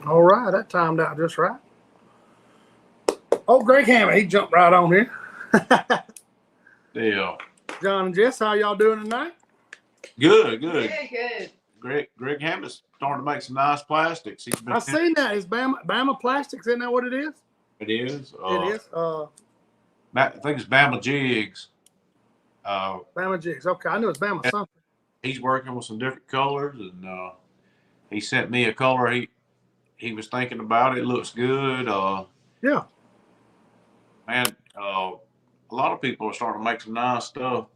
All right, that timed out just right. Oh, Greg Hammond, he jumped right on here. Yeah. John and Jess, how y'all doing tonight? Good. Good. Greg Hammond's starting to make some nice plastics. I seen that. Is Bama Plastics? Isn't that what it is? It is. It is. I think it's Bama Jigs. Bama Jigs. Okay, I knew it was Bama something. He's working with some different colors, and he sent me a color he was thinking about. It looks good. Yeah. Man, a lot of people are starting to make some nice stuff.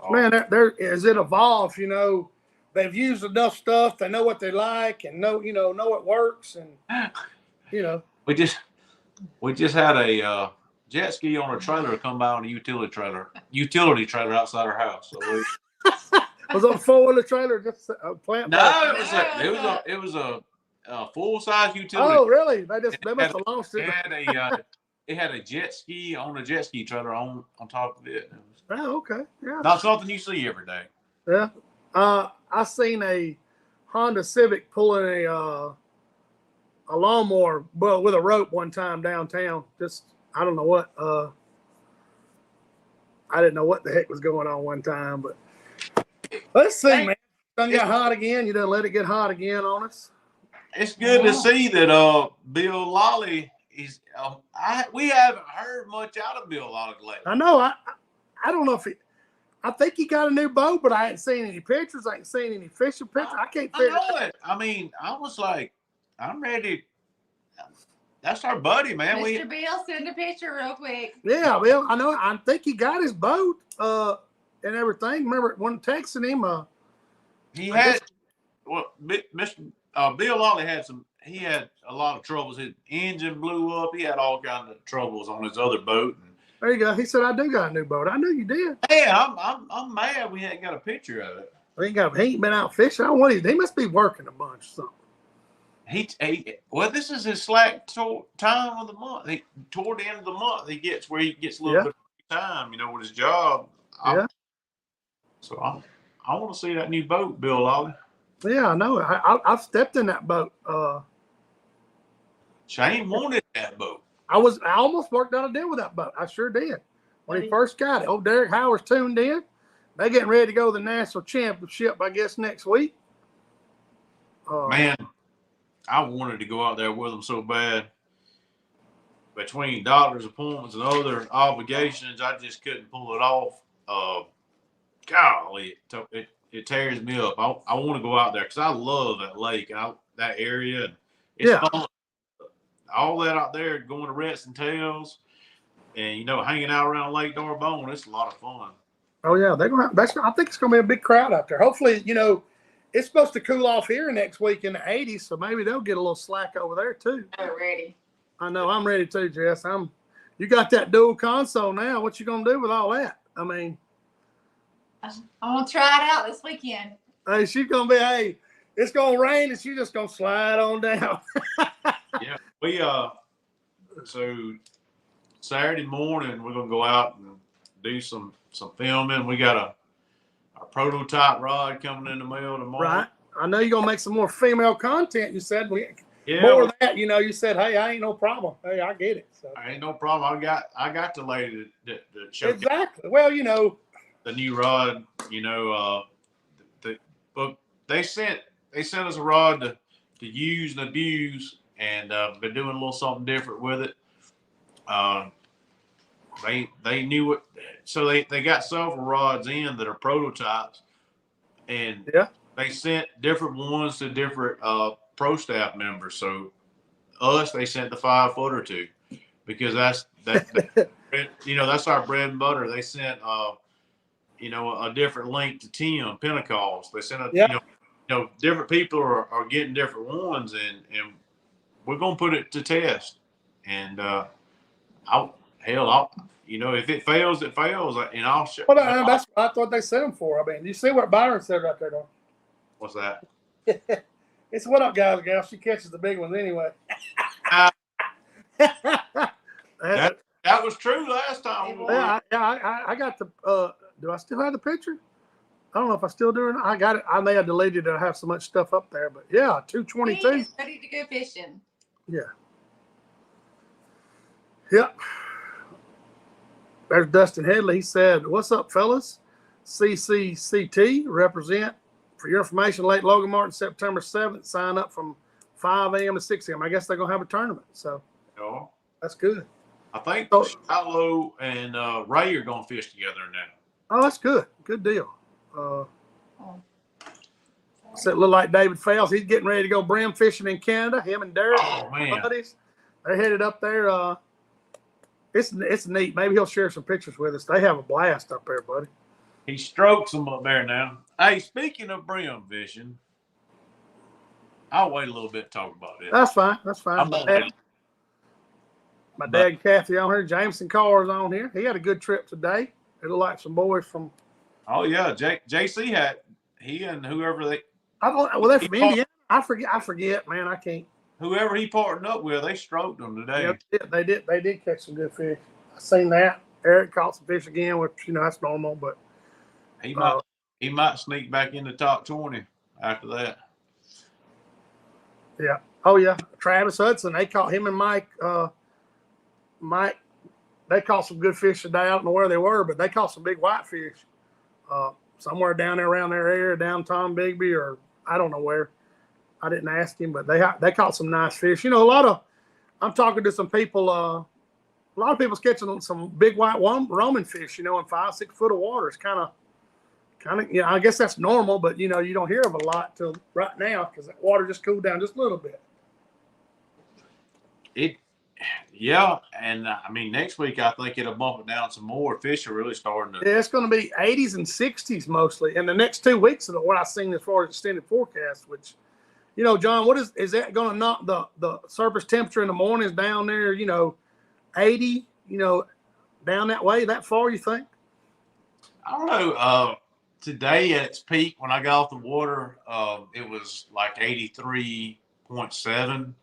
Man, as it evolves, they've used enough stuff. They know what they like and know it works. And, We just had a jet ski on a trailer come by on a utility trailer outside our house. So was it a 4-wheeler trailer? Just a plant? No, it was a full-size utility. Oh, really? They must have lost it. It had a jet ski on a jet ski trailer on top of it. Oh, okay. Yeah. Not something you see every day. Yeah. I seen a Honda Civic pulling a lawnmower with a rope one time downtown. Just, I don't know what. I didn't know what the heck was going on one time, but let's see, man. Done got hot again. You done let it get hot again on us. It's good to see that Bill Lolly is. We haven't heard much out of Bill Lolly lately. I know. I don't know if I think he got a new boat, but I ain't seen any pictures. I ain't seen any fishing pictures. I can't figure it. I mean, I was like, I'm ready. That's our buddy, man. Mr. Bill, send a picture real quick. Yeah, Bill. I know. I think he got his boat and everything. Remember when texting him? He had. Well, Mr. Bill Lolly had some. He had a lot of troubles. His engine blew up. He had all kinds of troubles on his other boat. There you go. He said, "I do got a new boat." I knew you did. Hey, I'm mad we ain't got a picture of it. He ain't been out fishing. I don't know what he must be working a bunch or something. Well, this is his slack time of the month. Toward the end of the month, he gets where he gets a little bit of time, with his job. So I want to see that new boat, Bill Lolly. Yeah, I know. I've stepped in that boat. Shane wanted that boat. I almost worked out a deal with that boat. I sure did. When he first got it. Old Derek Howard's tuned in. They getting ready to go to the national championship, I guess, next week. Man, I wanted to go out there with them so bad. Between doctor's appointments and other obligations, I just couldn't pull it off. Golly, it tears me up. I want to go out there because I love that lake and that area. It's fun. All that out there, going to Reds and Tails, and hanging out around Lake Darbone, it's a lot of fun. Oh yeah, they're gonna. I think it's gonna be a big crowd out there. Hopefully, it's supposed to cool off here next week in the 80s, so maybe they'll get a little slack over there too. I'm ready. I know, I'm ready too, Jess. You got that dual console now. What you gonna do with all that? I mean, I'm gonna try it out this weekend. Hey, she's gonna be. Hey, it's gonna rain, and she's just gonna slide on down. Yeah, we so Saturday morning we're gonna go out and do some filming. We got a prototype rod coming in the mail tomorrow. Right. I know you're gonna make some more female content. You said more of that. You said, hey, I ain't no problem. Hey, I get it. So. I ain't no problem. I got the lady that showed exactly. Well, the new rod. But they sent us a rod to use and abuse. And been doing a little something different with it. They knew it, so they got several rods in that are prototypes, and they sent different ones to different pro staff members. So they sent the 5-footer to, because that's our bread and butter. They sent a different length to Tim Pentecost. They sent different people are getting different ones, and we're gonna put it to test, and if it fails, it fails, and I'll show. Well, that's what I thought they sent them for. I mean, you see what Byron said right there, though. What's that? It's what up, guys and gals. She catches the big ones anyway. That was true last time. Yeah, I got the. Do I still have the picture? I don't know if I still do it. I got it. I may have deleted it. I have so much stuff up there, but yeah, 222. He is ready to go fishing. Yeah. Yep. There's Dustin Headley. He said, "What's up, fellas? CCCT represent. For your information, Lake Logan Martin, September 7th. Sign up from 5 a.m. to 6 a.m. I guess they're going to have a tournament. So that's good. I think Shiloh and Ray are going to fish together now. Oh, that's good. Good deal. So it looked like David Fales. He's getting ready to go brim fishing in Canada. Him and Derek, buddies, they're headed up there. It's neat. Maybe he'll share some pictures with us. They have a blast up there, buddy. He strokes them up there now. Hey, speaking of brim fishing, I'll wait a little bit to talk about this. That's fine. That's fine. My dad and Kathy on here. Jameson Carr's on here. He had a good trip today. It looked like some boys from. Oh yeah, JC had he and whoever they. Well, they're from Indiana. I forget, man. I can't. Whoever he partnered up with, they stroked them today. Yeah, they did. They did catch some good fish. I seen that. Eric caught some fish again, which that's normal. But he might sneak back in the top 20 after that. Yeah. Oh yeah. Travis Hudson. They caught him and Mike. Mike. They caught some good fish today. I don't know where they were, but they caught some big whitefish. Somewhere down there around their area, down Tom Bigby, or I don't know where. I didn't ask him, but they caught some nice fish. I'm talking to some people. A lot of people's catching some big white Roman fish. In 5-6 foot of water. It's kind of. I guess that's normal, but you don't hear of a lot till right now because that water just cooled down just a little bit. Yeah, and next week I think it'll bump it down some more. Fish are really starting to. Yeah, it's going to be 80s and 60s mostly, and the next 2 weeks of what I've seen as far as extended forecast. Which, John, what is that going to knock the surface temperature in the mornings down there? 80, down that way, that far? You think? I don't know. Today at its peak, when I got off the water, it was like 83.7.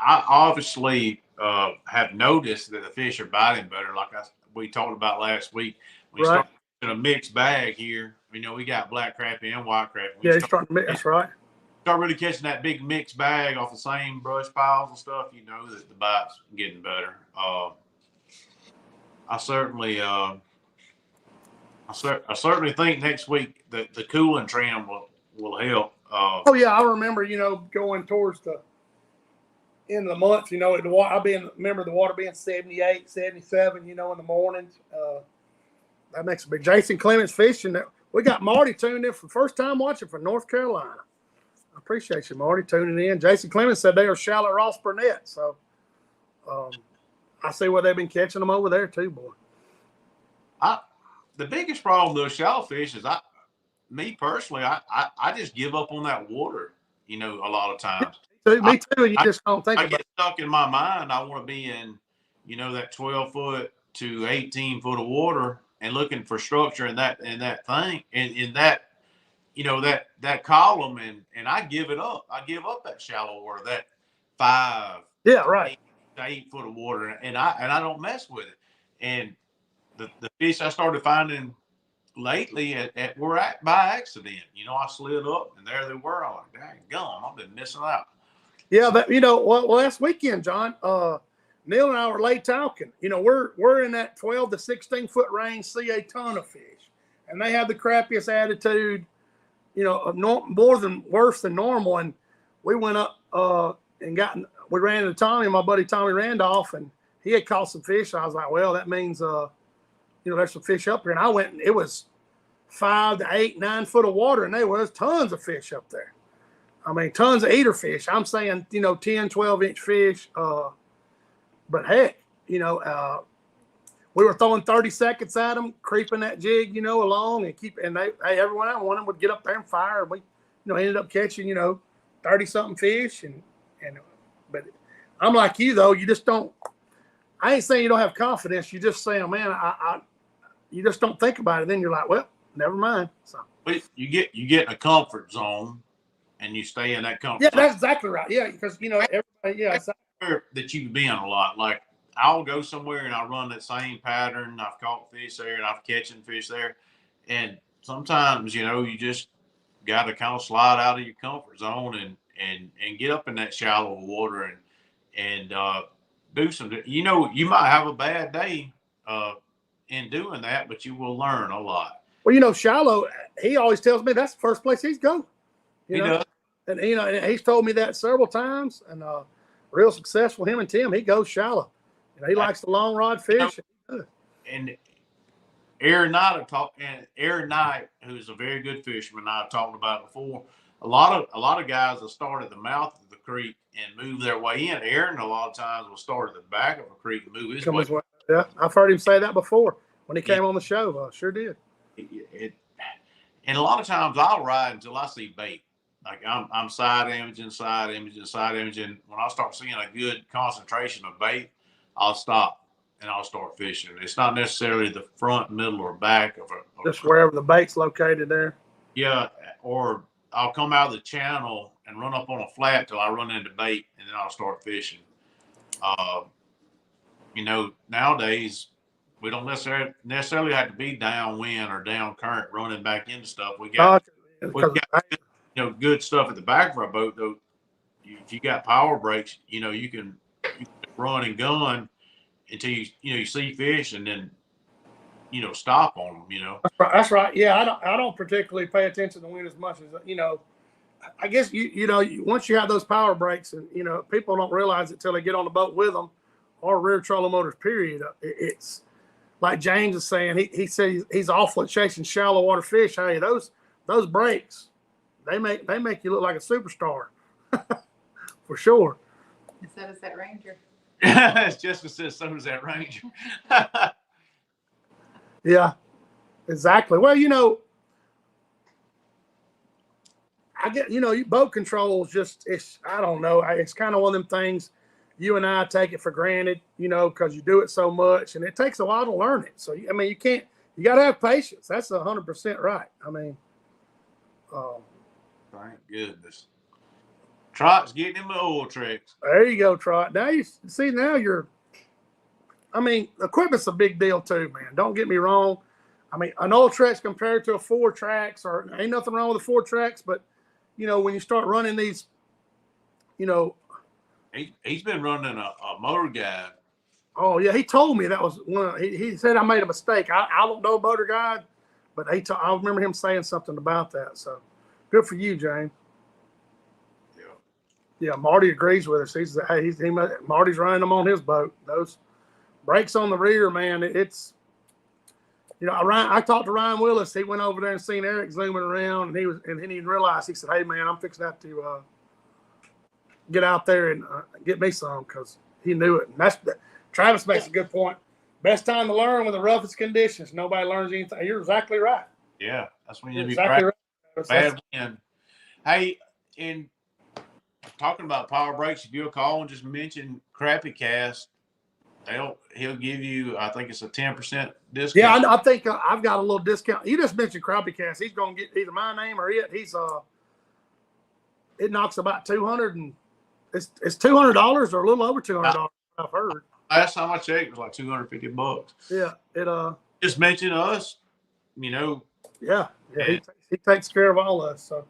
I obviously have noticed that the fish are biting better, like we talked about last week. We started in a mixed bag here. We got black crappie and white crappie. That's right. Start really catching that big mixed bag off the same brush piles and stuff. That the bite's getting better. I certainly think next week the cooling trend will help. Oh yeah, I remember going towards the end of the month, remember the water being 78, 77, in the mornings. That makes a big. Jason Clemens fishing. We got Marty tuned in for the first time watching from North Carolina. I appreciate you, Marty, tuning in. Jason Clemens said they are shallow Ross Burnett, so I see where they've been catching them over there too, boy. The biggest problem with those shallow fish is me personally, I just give up on that water, a lot of times. Me too. You just don't think I about get stuck in my mind. I want to be in, that 12 foot to 18 foot of water and looking for structure in that thing and in that, that column. And I give it up. I give up that shallow water, that 5 to 8 foot of water. And I don't mess with it. And the fish I started finding lately were by accident. I slid up and there they were. I'm like, dang gum, I've been missing out. Yeah, but last weekend, John, Neil and I were late talking. We're in that 12 to 16 foot range, see a ton of fish, and they have the crappiest attitude, worse than normal. And we went up and we ran into Tommy, my buddy Tommy Randolph, and he had caught some fish. I was like, well, that means there's some fish up here. And I went, and it was 5 to 8, 9 foot of water, and there was tons of fish up there. Tons of eater fish. I'm saying, 10, 12 inch fish. But heck, we were throwing 30 seconds at them, creeping that jig, along and everyone I wanted would get up there and fire. And we, ended up catching, 30 something fish. But I'm like you though, you just don't, I ain't saying you don't have confidence. You just saying, man, you just don't think about it. Then you're like, well, never mind. So but you get in a comfort zone. And you stay in that comfort. Yeah, that's exactly right. Yeah, because everybody. Yeah, that you've been a lot. Like I'll go somewhere and I'll run that same pattern. I've caught fish there and I've catching fish there. And sometimes, you just got to kind of slide out of your comfort zone and get up in that shallow water and do some, you might have a bad day in doing that, but you will learn a lot. Well, Shallow, he always tells me that's the first place he's going. He does. And, and he's told me that several times, and real successful, him and Tim, he goes shallow. He likes the long rod fish. And Aaron Knight, who's a very good fisherman, I've talked about it before. A lot of guys will start at the mouth of the creek and move their way in. Aaron, a lot of times, will start at the back of a creek and move his way. Yeah, I've heard him say that before when he came on the show. Sure did. And a lot of times I'll ride until I see bait. Like I'm side imaging. When I start seeing a good concentration of bait, I'll stop and I'll start fishing. It's not necessarily the front, middle, or back of a just wherever the bait's located there. Yeah, or I'll come out of the channel and run up on a flat till I run into bait, and then I'll start fishing. Nowadays we don't necessarily have to be downwind or down current running back into stuff. We got good stuff at the back of our boat though. If you got power brakes, you can run and gun until you see fish and then stop on them. That's right. Yeah, I don't particularly pay attention to wind as much as I guess once you have those power brakes, and people don't realize it till they get on the boat with them, or rear trolling motors. Period. It's like James is saying. He said he's awful at chasing shallow water fish. Hey, those brakes, they make you look like a superstar, for sure. And so does that Ranger. It's just says so does that Ranger. Yeah, exactly. Well, I get, boat control is I don't know. It's kind of one of them things you and I take it for granted, because you do it so much, and it takes a while to learn it. So, you got to have patience. That's 100% right. Thank goodness. Trot's getting him the oil tricks. There you go, Trot. Now equipment's a big deal too, man. Don't get me wrong. An oil track's compared to a 4 tracks, or ain't nothing wrong with the 4 tracks, but when you start running these, he's been running a motor guide. Oh yeah, he told me that was one. He said I made a mistake. I don't know motor guide, but I remember him saying something about that. So good for you, James. Yeah, Marty agrees with us. Marty's running them on his boat. Those brakes on the rear, man. It's I talked to Ryan Willis. He went over there and seen Eric zooming around, and then he realized. He said, "Hey, man, I'm fixing that to get out there and get me some," because he knew it. And Travis makes a good point. Best time to learn with the roughest conditions. Nobody learns anything. You're exactly right. Yeah, that's when you need to be exactly right. Bad wind. Hey, in talking about power brakes, if you'll call and just mention CrappieKast, he'll give you, I think it's a 10% discount. Yeah, I think I've got a little discount. You just mentioned CrappieKast. He's going to get either my name or it. It knocks about $200, and it's $200 or a little over $200. I've heard. Last time I checked, it was like $250. Yeah, just mention us. Yeah, he takes care of all of us. So,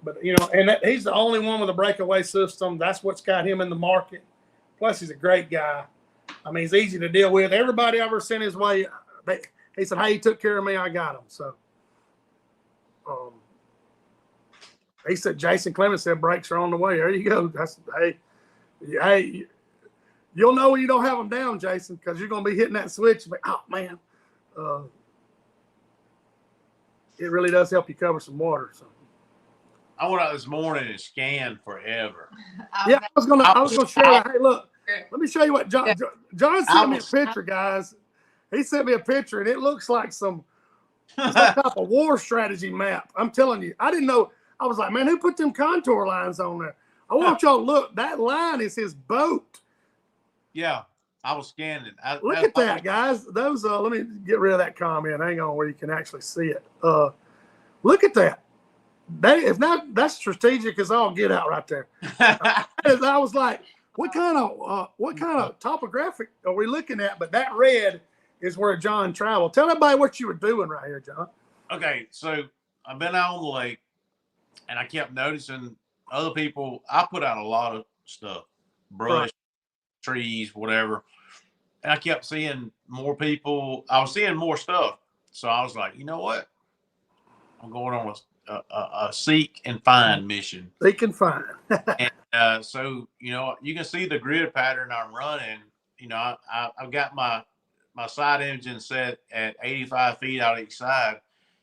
but he's the only one with a breakaway system. That's what's got him in the market. Plus, he's a great guy. He's easy to deal with. Everybody I ever sent his way, he said, "Hey, he took care of me. I got him." So, he said, Jason Clemens said brakes are on the way. There you go. Hey, you'll know when you don't have them down, Jason, because you're going to be hitting that switch. But, oh, man, it really does help you cover some water. So I went out this morning and scanned forever. Yeah, I was gonna show you. Hey, look, let me show you what John sent me a picture, guys. He sent me a picture, and it looks like some type of war strategy map. I'm telling you, I didn't know. I was like, man, who put them contour lines on there? I want y'all to look. That line is his boat. Yeah, I was scanning. Look at that, guys. Those. Let me get rid of that comment. Hang on, where you can actually see it. Look at that. That's strategic as all get out right there. I was like, what kind of topographic are we looking at? But that red is where John traveled. Tell everybody what you were doing right here, John. Okay, so I've been out on the lake, and I kept noticing other people. I put out a lot of stuff, brush, trees, whatever. And I kept seeing more people. I was seeing more stuff. So I was like, you know what? I'm going on a seek and find mission. Seek and find. And so, you can see the grid pattern I'm running. I've got my side engine set at 85 feet out each side.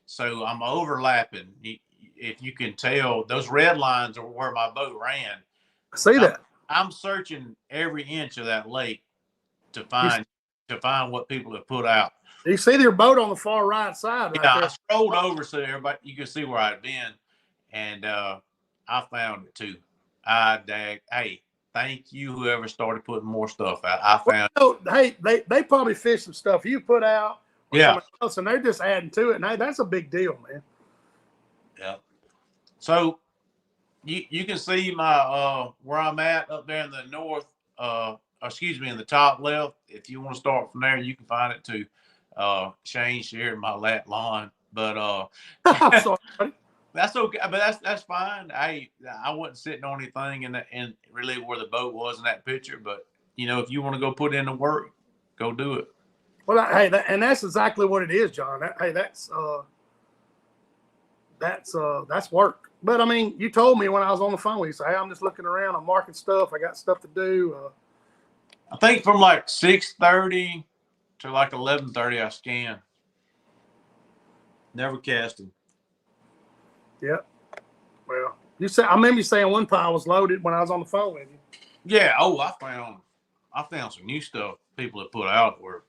So I'm overlapping. If you can tell, those red lines are where my boat ran. I see that. I'm searching every inch of that lake to find what people have put out. You see your boat on the far right side, right there. I scrolled over so everybody you could see where I'd been, and I found it too. Hey, thank you whoever started putting more stuff out. I found. Hey, they probably fished some stuff you put out. Yeah. Else, and they're just adding to it. And hey, that's a big deal, man. Yeah. So you can see my where I'm at up there in the north. In the top left. If you want to start from there, you can find it too. Shane shared my lat lawn, but I'm sorry. That's okay. But that's fine. I wasn't sitting on anything and really where the boat was in that picture. But if you want to go put in the work, go do it. Well, hey, and that's exactly what it is, John. That's work. But I mean, you told me when I was on the phone, you say, "Hey, I'm just looking around. I'm marking stuff. I got stuff to do." I think from like 6:30 to like 11:30, I scanned. Never casted. Yep. Well, I remember you saying one pile was loaded when I was on the phone with you. Yeah. Oh, I found some new stuff people have put out that were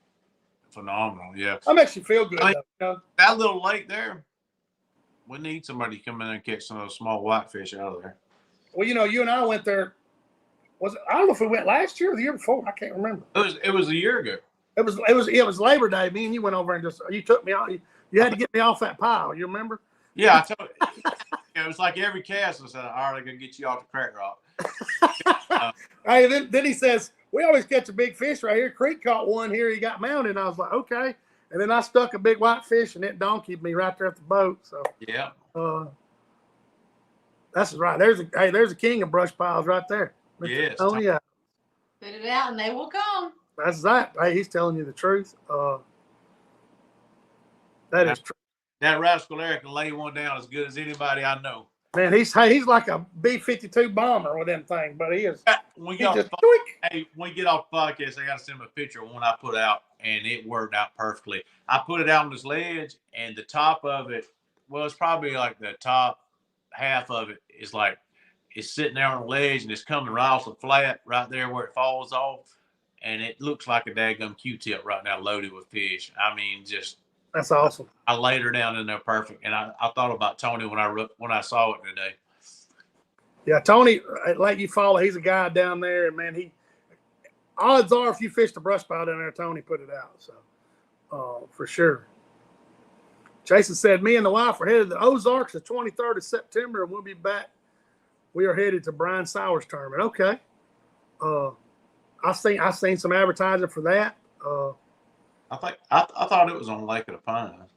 phenomenal. Yeah. That makes you feel good. That little lake there, we need somebody to come in and catch some of those small whitefish out of there. Well, you and I went there. I don't know if we went last year or the year before. I can't remember. It was a year ago. It was Labor Day. Me and you went over and you took me out. You had to get me off that pile. You remember? Yeah, I told you. It was like every cast I said, all right, I'm going to get you off the crack rock. Hey, then he says, we always catch a big fish right here. Creek caught one here. He got mounted. And I was like, okay. And then I stuck a big white fish and it donkeyed me right there at the boat. So yeah. That's right. There's a king of brush piles right there. Yes. Oh yeah. Put it out and they will come. That's that. Hey, he's telling you the truth. That is true. That rascal there can lay one down as good as anybody I know. Man, he's like a B-52 bomber with them things, but he is. When we get off the podcast, I got to send him a picture of one I put out, and it worked out perfectly. I put it out on this ledge, and the top of it, well, it's probably like the top half of it is like it's sitting there on the ledge, and it's coming right off the flat right there where it falls off, and it looks like a daggum Q-tip right now loaded with fish. I mean, just. That's awesome. I laid her down in there perfect, and I thought about Tony when I saw it today. Yeah, Tony, like you follow, he's a guy down there, and man, odds are if you fish the brush pile down there, Tony put it out. So, for sure. Jason said, me and the wife are headed to the Ozarks the 23rd of September, and we'll be back. We are headed to Brian Sowers' tournament. Okay. I seen some advertising for that. I thought it was on Lake of the Pines.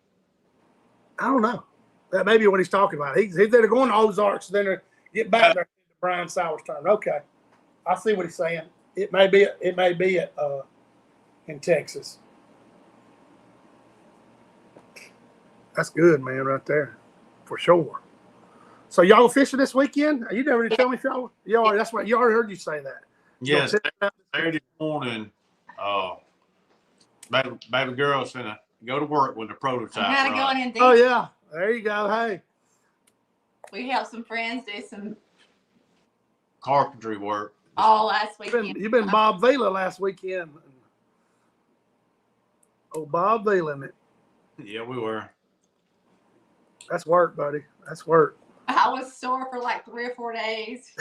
I don't know. That may be what he's talking about. They're going to Ozarks, then they get back there to Brian Sowers' tournament. Okay. I see what he's saying. It may be in Texas. That's good, man, right there. For sure. So y'all fishing this weekend? You never did tell me if y'all that's what you already heard you say that. Yes, Saturday morning, baby girl's finna go to work with the prototype. I'm kind of going in deep. Oh yeah. There you go. Hey. We helped some friends do some carpentry work. All last weekend. You've been Bob Vila last weekend. Oh, Bob Vila, it. Yeah, we were. That's work, buddy. That's work. I was sore for like 3 or 4 days.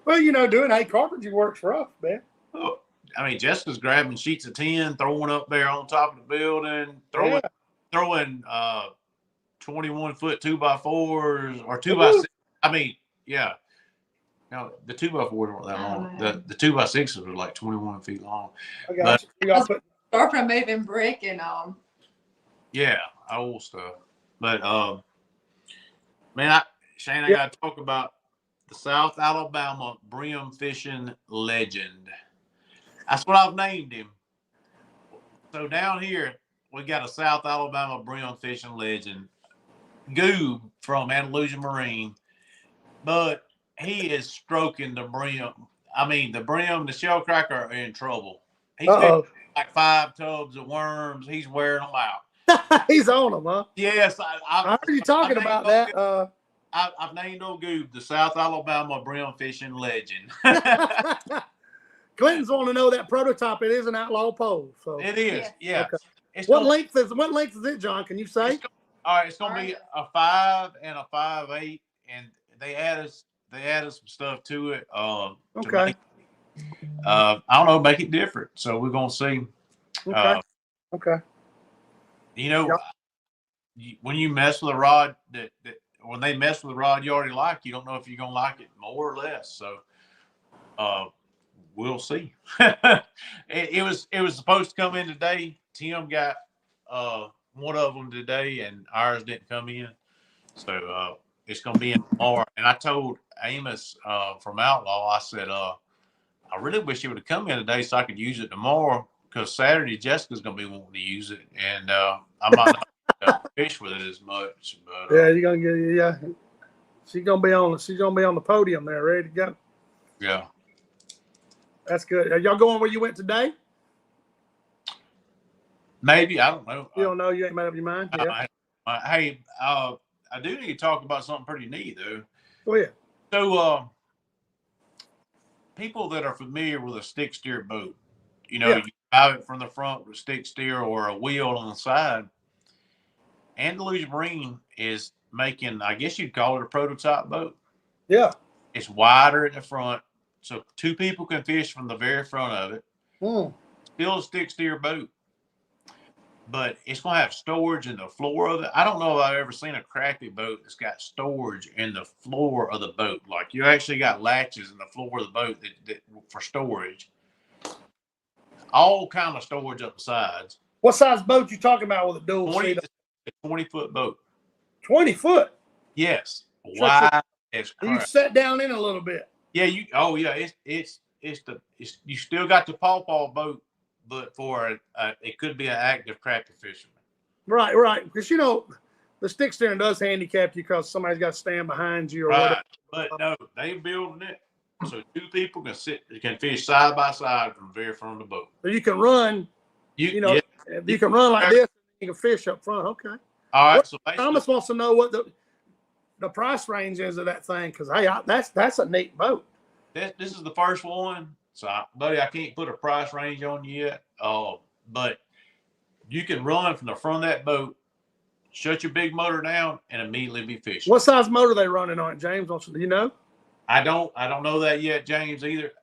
Well, doing carpentry work's rough, man. Oh, I mean, Jessica's grabbing sheets of tin, throwing up there on top of the building, throwing 21-foot 2x4s or 2x6. I mean, yeah. No, the 2x4s weren't that long. Oh, The 2x6s were like 21 feet long. I got you. Y'all put Start from moving brick and Yeah, old stuff. But man, Shane, I got to talk about the South Alabama brim fishing legend. That's what I've named him. So down here, we got a South Alabama brim fishing legend, Goob from Andalusia Marine, but he is stroking the brim. I mean, the brim, the shell cracker are in trouble. He's fishing like 5 tubs of worms. He's wearing them out. He's on them, huh? Yes, I heard you talking about that. I've named old Goob the South Alabama brim fishing legend. Clinton's want to know that prototype. It is an outlaw pole. So it is, yeah. Okay. What length is it, John? Can you say? All right, it's gonna be a 5 and a 5/8, and they added some stuff to it. Okay. I don't know, make it different. So we're gonna see. Okay. Okay. You know, when you mess with a rod when they mess with a rod you already like, you don't know if you're gonna like it more or less. So we'll see. it was supposed to come in today. Tim got one of them today, and ours didn't come in. So it's gonna be in tomorrow. And I told Amos from Outlaw, I said, I really wish he would have come in today so I could use it tomorrow, because Saturday Jessica's gonna be wanting to use it, and I might not fish with it as much. But yeah, you're gonna get she's gonna be on the podium there, ready to go. Yeah. That's good. Are y'all going where you went today? Maybe, I don't know. You don't know? You ain't made up your mind? Yeah. Hey, I do need to talk about something pretty neat though. Go ahead. So people that are familiar with a stick steer boat, you drive it from the front with a stick steer or a wheel on the side. Andalusia Marine is making, I guess you'd call it a prototype boat. Yeah. It's wider at the front, so 2 people can fish from the very front of it. Still a stick steer boat, but it's going to have storage in the floor of it. I don't know if I've ever seen a crappie boat that's got storage in the floor of the boat. Like, you actually got latches in the floor of the boat that for storage. All kind of storage up the sides. What size boat you talking about with a dual seat? 20-foot boat. 20 foot? Yes. Wide as crap. You sat down in a little bit. Yeah, you still got the paw boat, but for it could be an active crappie fisherman. Right. Because the stick steering does handicap you because somebody's got to stand behind you or whatever. But no, they building it so 2 people can fish side by side from the very front of the boat. So you can run. You can run like this. You can fish up front. Okay. All right. So Thomas wants to know what the price range is of that thing, because hey, that's a neat boat. This is the first one, so buddy, I can't put a price range on you yet. But you can run from the front of that boat, shut your big motor down, and immediately be fishing. What size motor they running on it, James? Do you know? I don't know that yet, James, either.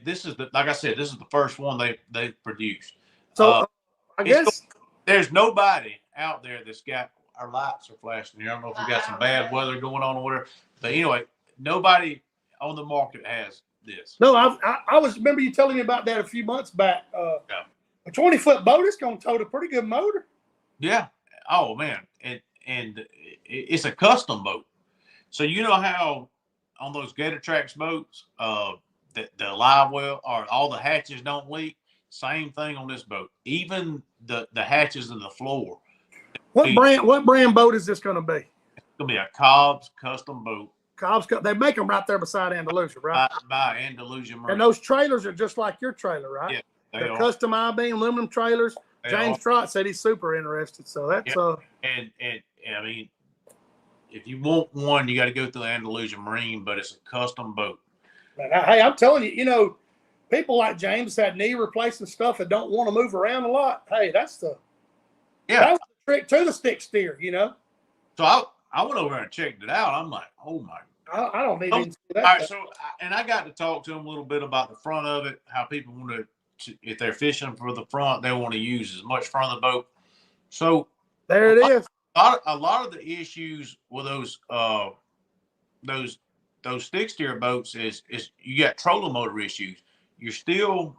This is like I said, this is the first one they produced. So I guess there's nobody out there that's got, our lights are flashing here. I don't know if we got some bad weather going on or whatever, but anyway, nobody on the market has this. No, I remember you telling me about that a few months back. A 20-foot boat is going to tote a pretty good motor. Yeah. Oh man, and it's a custom boat. So you know how on those Gator Tracks boats, the live well or all the hatches don't leak. Same thing on this boat. Even the hatches in the floor. What brand boat is this going to be? It's going to be a Cobb's custom boat. Cobb's, they make them right there beside Andalusia, right? By Andalusia Marine. And those trailers are just like your trailer, right? Yeah, they're custom I-beam aluminum trailers. James Trott said he's super interested, so that's And I mean, if you want one, you got to go through Andalusia Marine, but it's a custom boat. Man, hey, I'm telling you, people like James had knee replacing stuff that don't want to move around a lot. Hey, that's the trick to the stick steer, So I went over and checked it out. I'm like, oh my. I don't need to see that. All right, so I got to talk to them a little bit about the front of it, how people want to, if they're fishing for the front, they want to use as much front of the boat. So there it is. A lot of the issues with those those stick steer boats is you got trolling motor issues. You still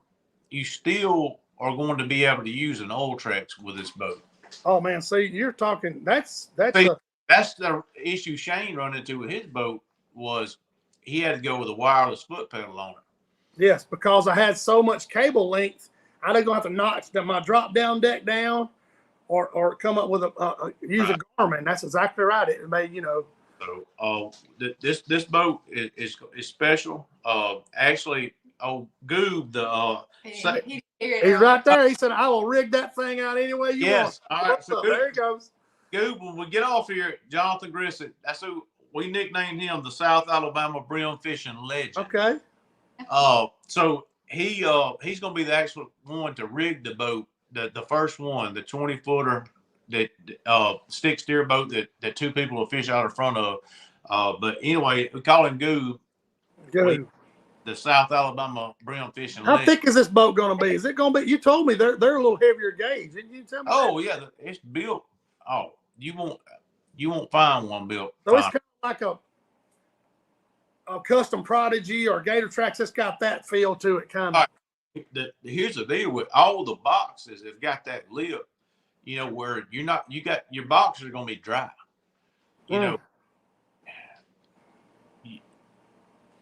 are going to be able to use an oil Trex with this boat. Oh man, see, you're talking. That's the issue Shane run into with his boat was he had to go with a wireless foot pedal on it. Yes, because I had so much cable length, I didn't have to notch my drop down deck down, or come up with use a Garmin. That's exactly right. It made So this boat is special. Actually, Goob he's right there. He said, "I will rig that thing out any way you want." Yes. All right. So there he goes. Goob, when we get off here, Jonathan Grissett. That's who we nicknamed him, the South Alabama brim fishing legend. Okay. So he's going to be the actual one to rig the boat, the first one, the 20-footer, that stick steer boat that two people will fish out in front of. But anyway, we call him Goob. Good. The South Alabama brim fishing. How thick is this boat going to be? Is it going to be? You told me they're a little heavier gauge. Didn't you tell me? Oh yeah, it's built. Oh, you won't find one built. So it's kind of like a custom Prodigy or Gator Trax. It's got that feel to it, kind of. Right. Here's the deal with all the boxes. They've got that lip, where you got your boxes are going to be dry.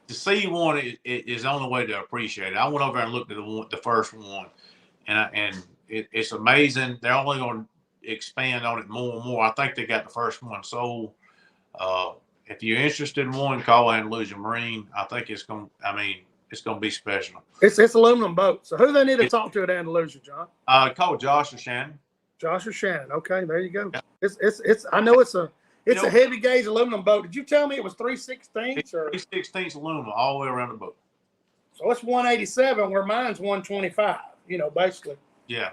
To see one is the only way to appreciate it. I went over and looked at the first one, and it's amazing. They're only going to expand on it more and more. I think they got the first one sold. If you're interested in one, call Andalusia Marine. I think it's going to be special. It's aluminum boat. So who do they need to talk to at Andalusia, John? Call Josh or Shannon. Josh or Shannon. Okay, there you go. Yeah. It's I know it's a heavy gauge aluminum boat. Did you tell me it was 3/16 or 3/16 aluminum all the way around the boat? So it's 187 where mine's 125. Basically. Yeah.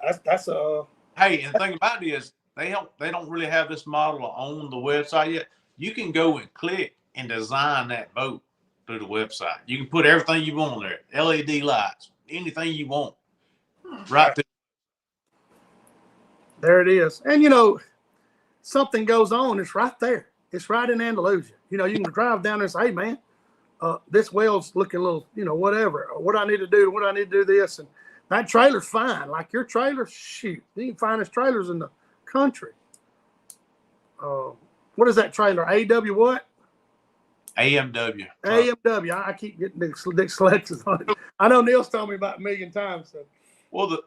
That's Hey, and the thing about it is they don't really have this model on the website yet. You can go and click and design that boat through the website. You can put everything you want on there, LED lights, anything you want, right there. There it is. And something goes on, it's right there. It's right in Andalusia. You can drive down there and say, "Hey man, this well's looking a little, whatever. What I need to do this." And that trailer's fine. Like your trailer, shoot. You can find finest in the country. What is that trailer? AW what? AMW. AMW. I keep getting dyslexic on it. I know Neil's told me about a million times. So. Well,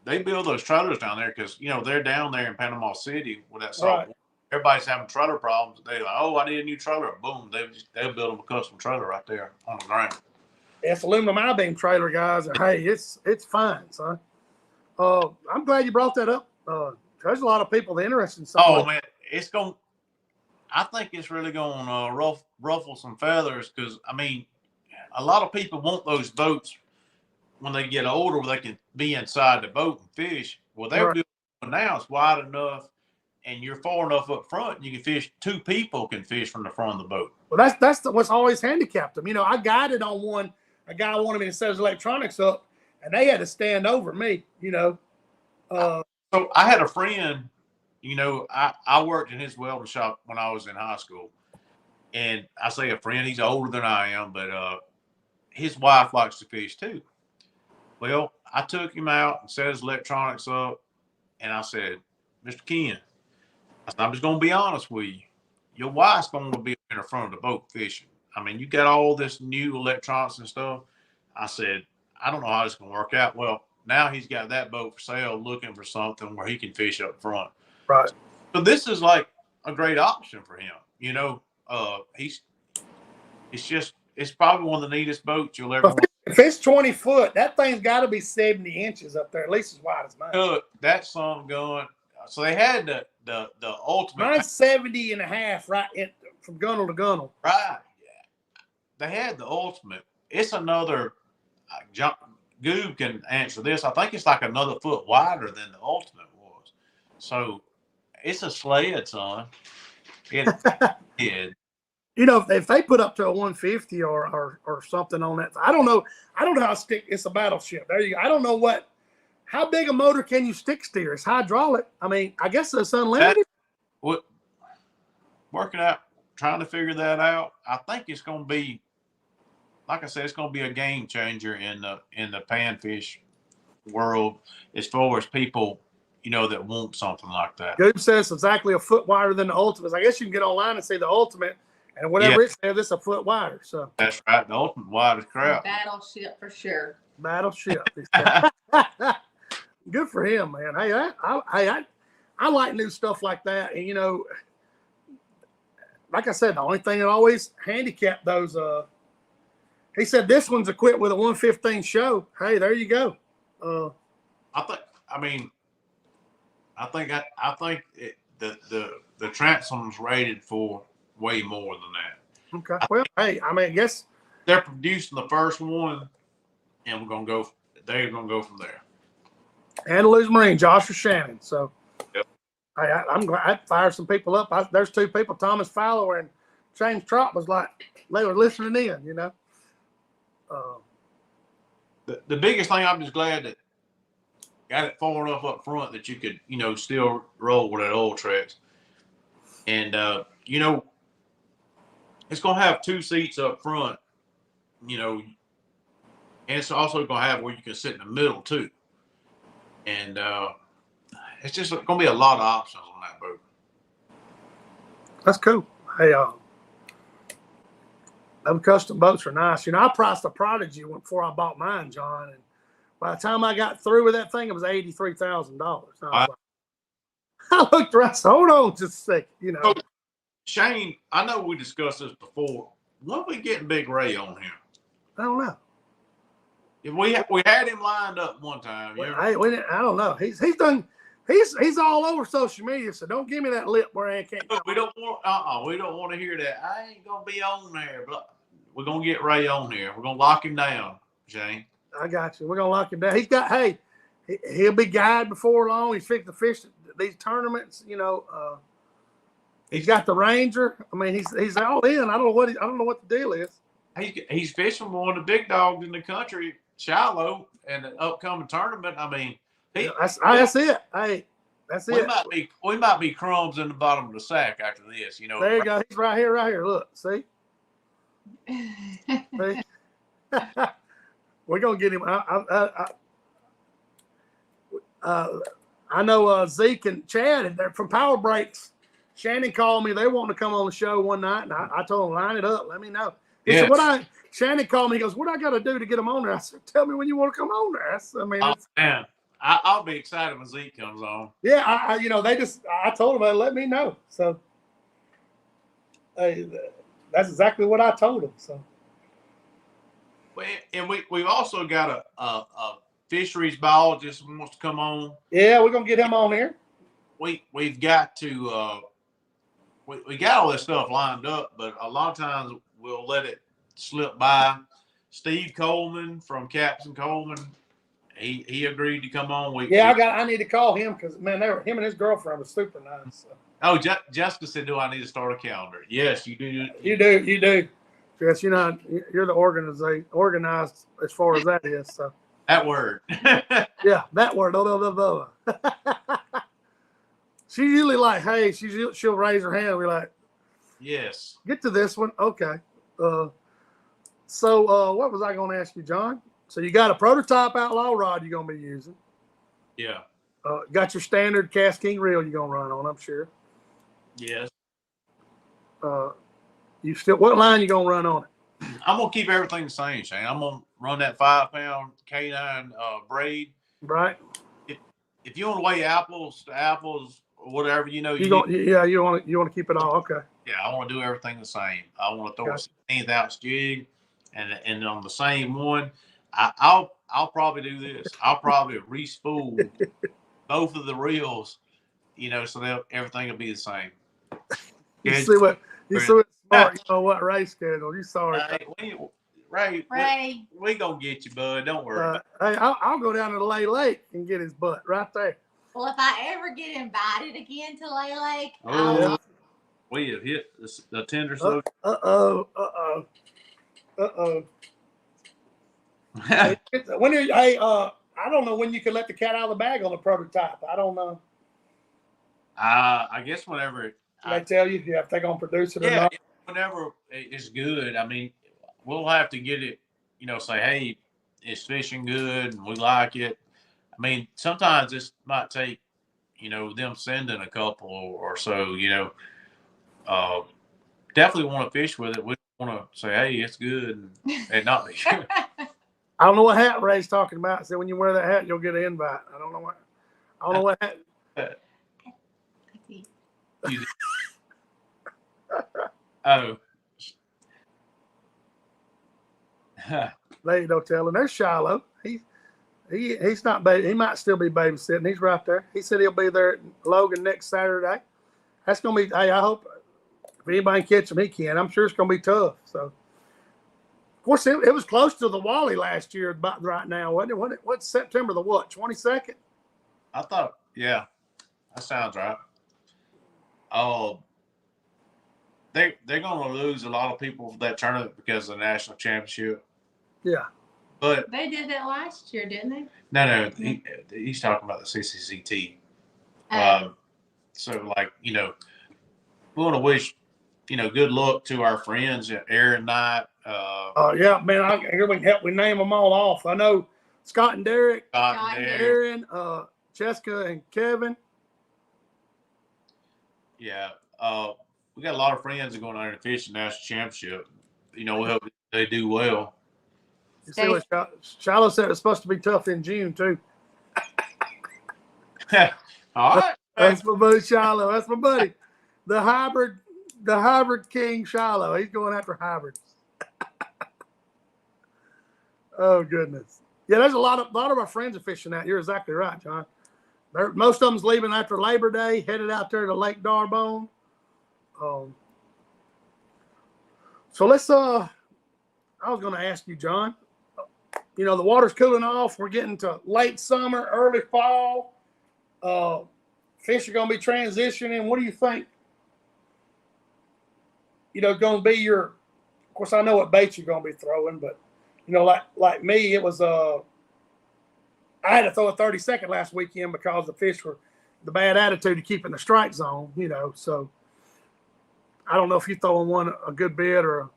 they build those trailers down there because they're down there in Panama City with that salt. Right. Everybody's having trailer problems. They're like, "Oh, I need a new trailer." Boom, they'll build them a custom trailer right there on the ground. It's aluminum I-beam trailer, guys. And hey, it's fine, son. I'm glad you brought that up. There's a lot of people that are interested in something. Oh man, I think it's really going to ruffle some feathers because a lot of people want those boats when they get older where they can be inside the boat and fish. Well, they're building now. It's wide enough, and you're far enough up front. You can fish. Two people can fish from the front of the boat. Well, that's what's always handicapped them. I guided on one. A guy wanted me to set his electronics up, and they had to stand over me. So I had a friend. I worked in his welding shop when I was in high school, and I say a friend. He's older than I am, but his wife likes to fish too. Well, I took him out and set his electronics up, and I said, "Mr. Ken," I said, "I'm just going to be honest with you. Your wife's going to be in the front of the boat fishing. You got all this new electronics and stuff." I said, "I don't know how this is going to work out." Well, now he's got that boat for sale looking for something where he can fish up front. Right. So this is like a great option for him. It's probably one of the neatest boats you'll ever want. If it's 20 foot, that thing's got to be 70 inches up there, at least as wide as mine. Look, that song going. So they had the ultimate. Mine's 70 and a half, right, from gunnel to gunnel. Right. Yeah. They had the ultimate. It's another. Goob can answer this. I think it's like another foot wider than the ultimate was. So it's a sled, son. It did. If they put up to a 150 or something on that, I don't know how stick. It's a battleship. There you go. I don't know how big a motor can you stick steer? It's hydraulic. I guess it's unlimited. working out, trying to figure that out. I think it's going to be, like I said, it's going to be a game changer in the panfish world as far as people, that want something like that. Goob says it's exactly a foot wider than the Ultimate. I guess you can get online and see the Ultimate, and whatever it says, it's a foot wider. So that's right. The Ultimate wide is crap. Battleship for sure. Battleship. Good for him, man. Hey, I like new stuff like that, and like I said, the only thing that always handicapped those. He said this one's equipped with a 115 show. Hey, there you go. I think the transam's rated for way more than that. Okay. Well, hey, I guess they're producing the first one, and they're gonna go from there. Andalous Marine, Joshua Shannon. So, yep. I'm glad I fired some people up. There's two people, Thomas Fowler and James Trott, was like they were listening in. The biggest thing, I'm just glad that got it far enough up front that you could, still roll with that oil tracks. And, it's going to have 2 seats up front, and it's also going to have where you can sit in the middle too. And it's just going to be a lot of options on that boat. That's cool. Hey, them custom boats are nice. I priced a Prodigy before I bought mine, John, and by the time I got through with that thing, it was $83,000. I looked around. So hold on just a second. So, Shane, I know we discussed this before. When are we getting Big Ray on here? I don't know. If we had him lined up one time. I don't know. He's done. He's all over social media. So don't give me that lip where I can't. We don't want to hear that. I ain't gonna be on there, but we're gonna get Ray on here. We're gonna lock him down, Shane. I got you. We're gonna lock him down. He'll be guided before long. He's fixed to fish these tournaments. He's got the Ranger. I mean, he's all in. I don't know what the deal is. He's fishing one of the big dogs in the country, Shiloh, and the upcoming tournament. I mean, that's it. Hey, that's it. We might be crumbs in the bottom of the sack after this. There you go. He's right here. Look, see. See? We're gonna get him. I know Zeke and Chad, and they're from Power Breaks. Shannon called me. They want to come on the show one night, and I told him, line it up. Let me know. He said, Shannon called me. He goes, what I got to do to get them on there? I said, tell me when you want to come on there. Man, I'll be excited when Zeke comes on. Yeah, I told him, let me know. So, that's exactly what I told him. So. And we've also got a fisheries biologist who wants to come on. Yeah, we're gonna get him on here. We've got to we got all this stuff lined up, but a lot of times we'll let it slip by. Steve Coleman from Captain Coleman, he agreed to come on. I need to call him because man, him and his girlfriend was super nice. So. Oh, Jessica said, "Do I need to start a calendar?" Yes, you do. You do. Yes, you're the organized as far as that is. So that word. Yeah, that word. She usually like, hey, she'll raise her hand. We're like, yes. Get to this one, okay. So what was I going to ask you, John? So you got a prototype outlaw rod you're going to be using. Yeah. Got your standard Cast King reel you're going to run on, I'm sure. Yes. What line you gonna run on it? I'm gonna keep everything the same, Shane. I'm gonna run that 5-pound K9 braid. Right. If you want to weigh apples to apples or whatever, you want to keep it all. Okay. Yeah, I want to do everything the same. I want to throw a 16th ounce jig, and on the same one, I'll probably do this. I'll probably re-spool both of the reels, so everything will be the same. You see what smart, what race schedule. You saw it. Ray, we gonna get you, bud. Don't worry. Hey, I'll go down to the Lake and get his butt right there. Well, if I ever get invited again to Lake, we have hit the tender slope. Hey, I don't know when you can let the cat out of the bag on the prototype. I don't know. I guess whenever They tell you if they're gonna produce it or Yeah, not. whenever it's good, I mean, we'll have to get it. Say, hey, it's fishing good, and we like it. I mean, sometimes this might take, them sending a couple or so. Definitely want to fish with it. We want to say, hey, it's good, and not be good. I don't know what hat Ray's talking about. So when you wear that hat, you'll get an invite. I don't know what hat. Oh. There you no telling. There's Shiloh. He's not baby. He might still be babysitting. He's right there. He said he'll be there at Logan next Saturday. That's gonna be. Hey, I hope if anybody can catch him, he can. I'm sure it's gonna be tough. So, of course, it was close to the Wally last year. About right now, wasn't it? What's September the 22nd? I thought, yeah, that sounds right. Oh, they're going to lose a lot of people for that tournament because of the national championship. Yeah, but they did that last year, didn't they? No, he's talking about the CCCT. So, we want to wish, good luck to our friends, Aaron Knight. yeah, man. Here we can help. We name them all off. I know Scott and Derek, Aaron, Jessica and Kevin. Yeah. We got a lot of friends that are going out to fish the national championship. We hope they do well. You see what Shiloh said, it's supposed to be tough in June too. All right. That's my buddy Shiloh. That's my buddy. The hybrid king Shiloh. He's going after hybrids. Oh goodness. Yeah, there's a lot of our friends are fishing out. You're exactly right, John. Most of them's leaving after Labor Day, headed out there to Lake Darbone. So let's I was going to ask you, John. The water's cooling off. We're getting to late summer, early fall. Fish are going to be transitioning. What do you think? Going to be your. Of course, I know what baits you're going to be throwing, but like me, it was I had to throw a 30-second last weekend because the fish were the bad attitude to keep in the strike zone. So I don't know if you're throwing one a good bit or.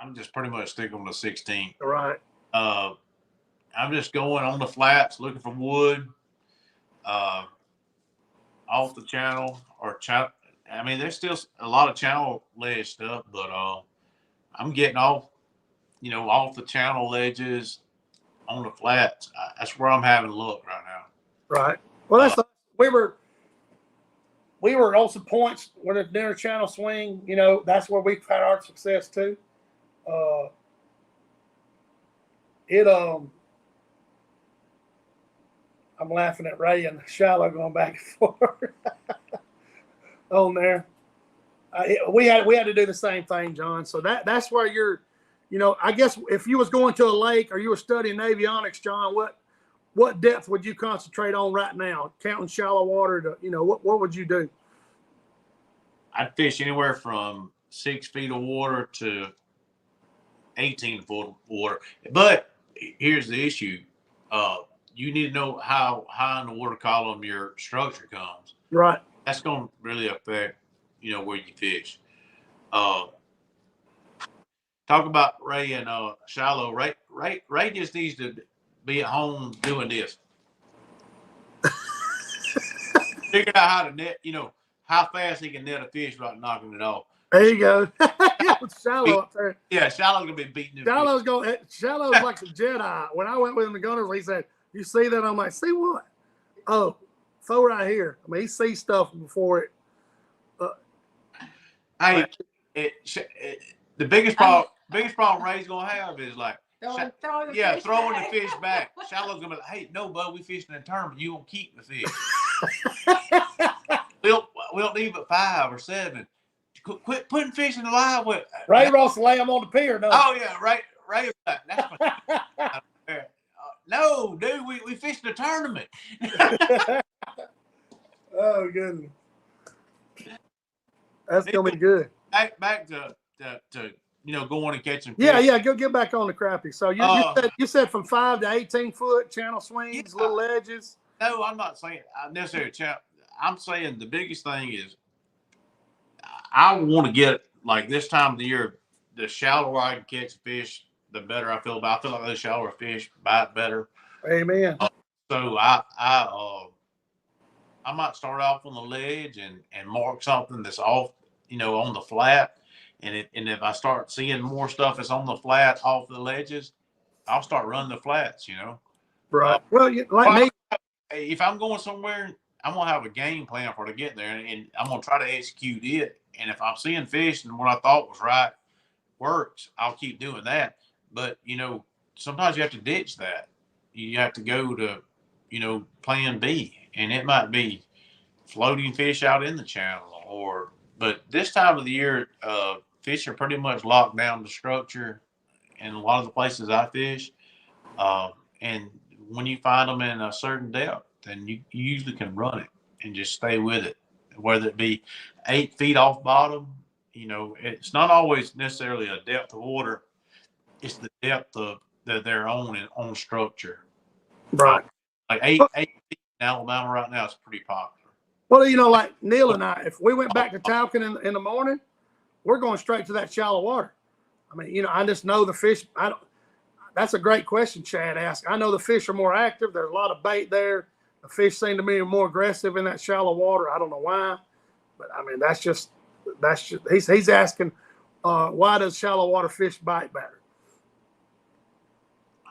I'm just pretty much sticking on the 16. Right. I'm just going on the flats, looking for wood, off the channel or channel. I mean, there's still a lot of channel ledge stuff, but I'm getting off, off the channel ledges on the flats. That's where I'm having a look right now. Right. Well, that's we were on some points with the dinner channel swing. That's where we've had our success too. I'm laughing at Ray and Shiloh going back and forth on there. We had to do the same thing, John. So that's where you're, I guess if you was going to a lake or you were studying avionics, John, what depth would you concentrate on right now? Counting shallow water to, what would you do? I'd fish anywhere from 6 feet of water to 18 foot of water. But here's the issue. You need to know how high in the water column your structure comes. Right. That's going to really affect, where you fish. Talk about Ray and Shiloh. Ray just needs to be at home doing this. Figure out how to net, how fast he can net a fish without knocking it off. There you go. Shiloh up there. Yeah, Shiloh's gonna be beating him. Shallow's like a Jedi. When I went with him to Gunners, he said, "You see that?" I'm like, "See what?" Oh, throw right here. I mean, he sees stuff before it. The biggest problem Ray's gonna have is like throwing the fish back. Shallow's gonna be like, "Hey, no, bud, we fishing in a tournament. You gonna keep the fish. we don't need but 5 or 7. Quit putting fish in the live with Ray Ross lay them on the pier. No. Oh yeah, Ray. That's what, no, dude, we fished a tournament. Oh goodness, that's gonna be good. Back to going and catching fish. Yeah, go get back on the crappie. So you said from 5 to 18 foot channel swings, little edges. No, I'm not saying necessarily channel. I'm saying the biggest thing is I want to get like this time of the year, the shallower I can catch fish, the better I feel about. I feel like the shallower fish bite better. Amen. So I might start off on the ledge and mark something that's off, on the flat. And if I start seeing more stuff that's on the flat off the ledges, I'll start running the flats, Right. Well, like me. If I'm going somewhere, I'm going to have a game plan for to get there, and I'm going to try to execute it. And if I'm seeing fish and what I thought was right works, I'll keep doing that. But, sometimes you have to ditch that. You have to go to, plan B. And it might be floating fish out in the channel but this time of the year, fish are pretty much locked down to structure in a lot of the places I fish. And when you find them in a certain depth, then you usually can run it and just stay with it, whether it be 8 feet off bottom. It's not always necessarily a depth of water. It's the depth of that they're on structure. Right. Like 8 feet in Alabama right now is pretty popular. Well, like Neil and I, if we went back to Talcon in the morning, we're going straight to that shallow water. I mean, I just know the fish. That's a great question Chad asked. I know the fish are more active. There's a lot of bait there. The fish seem to be more aggressive in that shallow water. I don't know why, but I mean, that's just he's asking, why does shallow water fish bite better?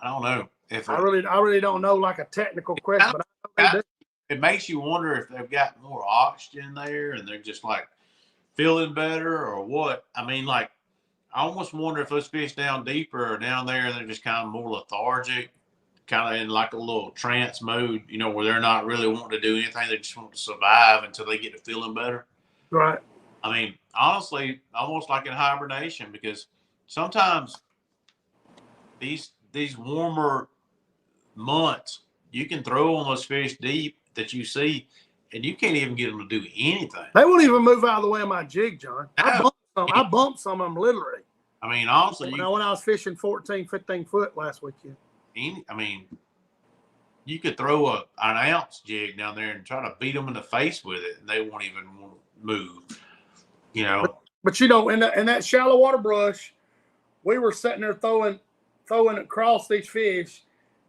I don't know. I really don't know, like a technical question, but I know they do. It makes you wonder if they've got more oxygen there and they're just like feeling better or what. I mean, like, I almost wonder if those fish down deeper or down there, they're just kind of more lethargic, kind of in like a little trance mode, where they're not really wanting to do anything. They just want to survive until they get to feeling better. Right. I mean, honestly, almost like in hibernation, because sometimes these warmer months, you can throw on those fish deep that you see, and you can't even get them to do anything. They won't even move out of the way of my jig, John. I bumped some of them literally. I mean, honestly, when I was fishing 14, 15 foot last weekend. I mean, you could throw an ounce jig down there and try to beat them in the face with it, and they won't even move. But in that shallow water brush, we were sitting there throwing across these fish.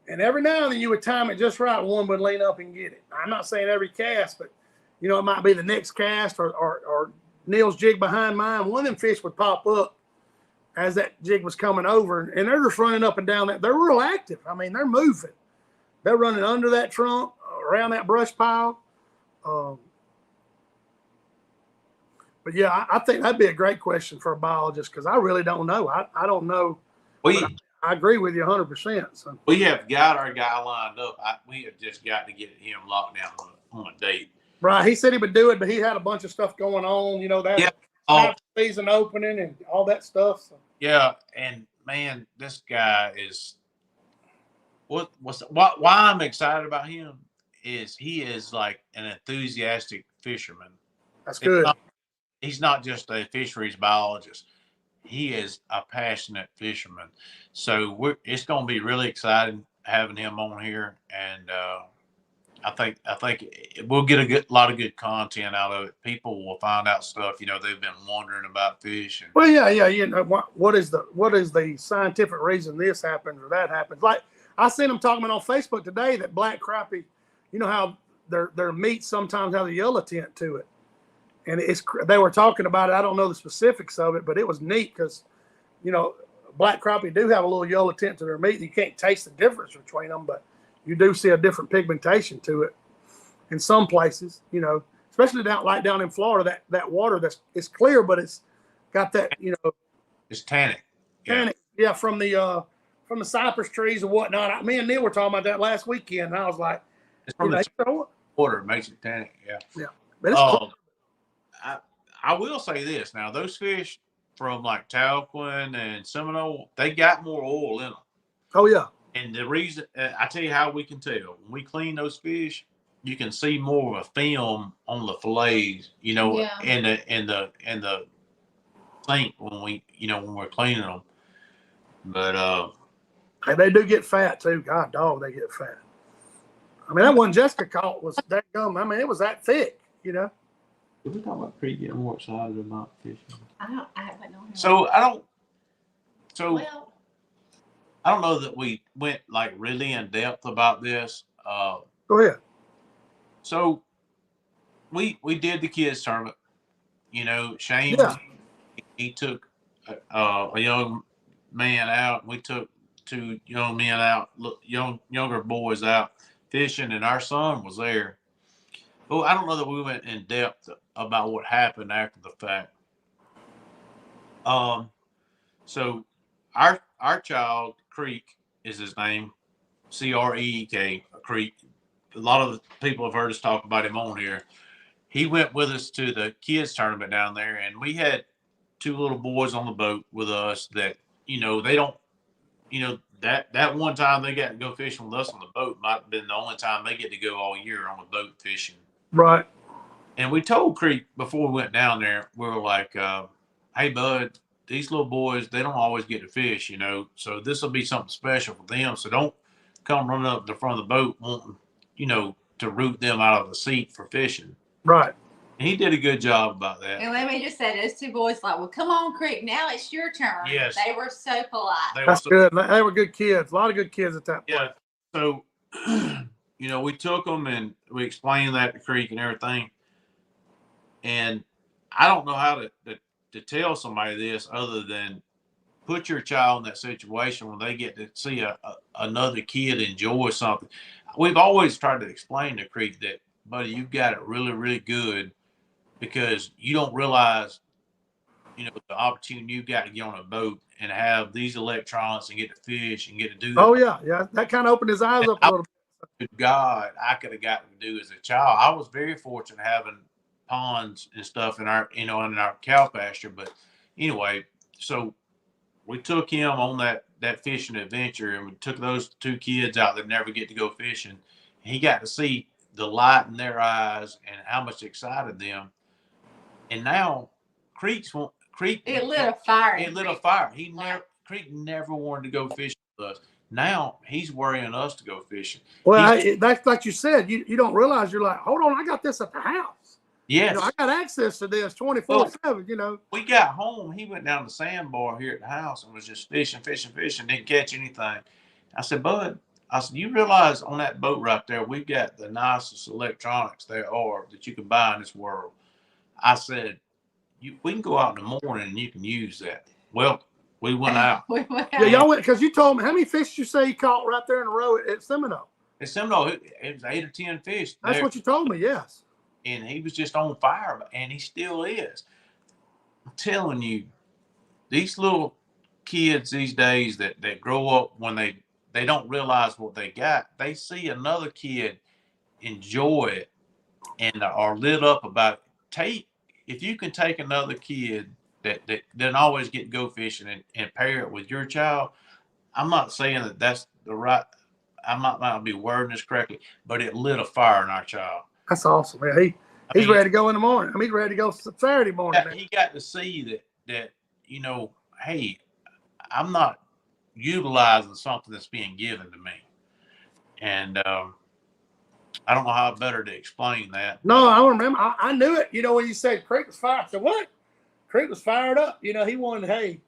And every now and then you would time it just right, one would lean up and get it. I'm not saying every cast, but it might be the next cast or Neil's jig behind mine. One of them fish would pop up as that jig was coming over, and they're just running up and down that. They're real active. I mean, they're moving. They're running under that trunk, around that brush pile. But yeah, I think that'd be a great question for a biologist because I really don't know. I don't know. I agree with you 100%. So. We have got our guy lined up. We have just got to get him locked down on a date. Right. He said he would do it, but he had a bunch of stuff going on. That season opening and all that stuff. So. Yeah, and man, this guy is why I'm excited about him is he is like an enthusiastic fisherman. That's good. He's not just a fisheries biologist. He is a passionate fisherman. So it's going to be really exciting having him on here. And I think we'll get a lot of good content out of it. People will find out stuff, they've been wondering about fish. Well, yeah. What is the scientific reason this happens or that happens? Like I seen them talking on Facebook today that black crappie, how their meat sometimes has a yellow tint to it. And they were talking about it. I don't know the specifics of it, but it was neat because, black crappie do have a little yellow tint to their meat. You can't taste the difference between them, but you do see a different pigmentation to it in some places, especially down in Florida, that water it's clear, but it's got that, it's tannic. Tannic. Yeah. From the cypress trees and whatnot. Me and Neil were talking about that last weekend. And I was like, it's from the water. It makes it tannic. Yeah. Yeah. But it's I will say this now, those fish from like Talcon and Seminole, they got more oil in them. Oh yeah. And the reason I tell you how we can tell when we clean those fish, you can see more of a film on the fillets, in the sink when we're cleaning them. But and they do get fat too. God dog, they get fat. I mean, that one Jessica caught was that gum. I mean, it was that thick. you know. Did we talk about Creek getting more excited about fishing? I haven't known him. So I don't. So Well, I don't know that we went like really in depth about this. Go ahead. So we did the kids tournament. You know, Shane Yeah. he took a young man out. We took 2 young men out, younger boys out fishing, and our son was there. Well, I don't know that we went in depth about what happened after the fact. So our child, Creek is his name, Creek, Creek. A lot of people have heard us talk about him on here. He went with us to the kids tournament down there, and we had 2 little boys on the boat with us that, they don't, that one time they got to go fishing with us on the boat might have been the only time they get to go all year on a boat fishing. Right. And we told Creek before we went down there, we were like, hey, bud, these little boys, they don't always get to fish, so this will be something special for them. So don't come running up the front of the boat wanting, to root them out of the seat for fishing. Right. And he did a good job about that. and let me just say, those 2 boys like, well, come on, Creek, now it's your turn. Yes. They were so polite. That's good. They were good kids. A lot of good kids at that point. Yeah. So, we took them and we explained that to Creek and everything. And I don't know how to tell somebody this other than put your child in that situation when they get to see another kid enjoy something. We've always tried to explain to Creek that, buddy, you've got it really, really good because you don't realize, the opportunity you got to get on a boat and have these electronics and get to fish and get to do. Oh yeah. That kind of opened his eyes up a little bit. God, I could have gotten to do as a child. I was very fortunate having ponds and stuff in our, in our cow pasture. But anyway, so we took him on that fishing adventure, and we took those 2 kids out that never get to go fishing. He got to see the light in their eyes and how much it excited them. And now Creek It lit a fire. It lit a fire. Creek never wanted to go fishing with us. Now he's worrying us to go fishing. Well, that's like you said. You don't realize, you're like, hold on, I got this at the house. Yes. I got access to this 24/7. We got home. He went down to the sandbar here at the house and was just fishing, didn't catch anything. I said, bud, you realize on that boat right there, we've got the nicest electronics there are that you can buy in this world. I said, we can go out in the morning and you can use that. Well, we went out. Yeah, y'all went, because you told me how many fish you say you caught right there in a row at Seminole. At Seminole, it was 8 or 10 fish. That's what you told me. Yes. And he was just on fire, and he still is. I'm telling you, these little kids these days that grow up when they don't realize what they got, they see another kid enjoy it and are lit up about it. If you can take another kid that doesn't always get to go fishing and pair it with your child, I'm not saying that that's the right, I might not be wording this correctly, but it lit a fire in our child. That's awesome. Yeah, he's ready to go in the morning. He's ready to go Saturday morning. He got to see that hey, I'm not utilizing something that's being given to me. And I don't know how better to explain that. No, I remember. I knew it. When you said Creek was fired, I said, what? Creek was fired up. He wanted, hey,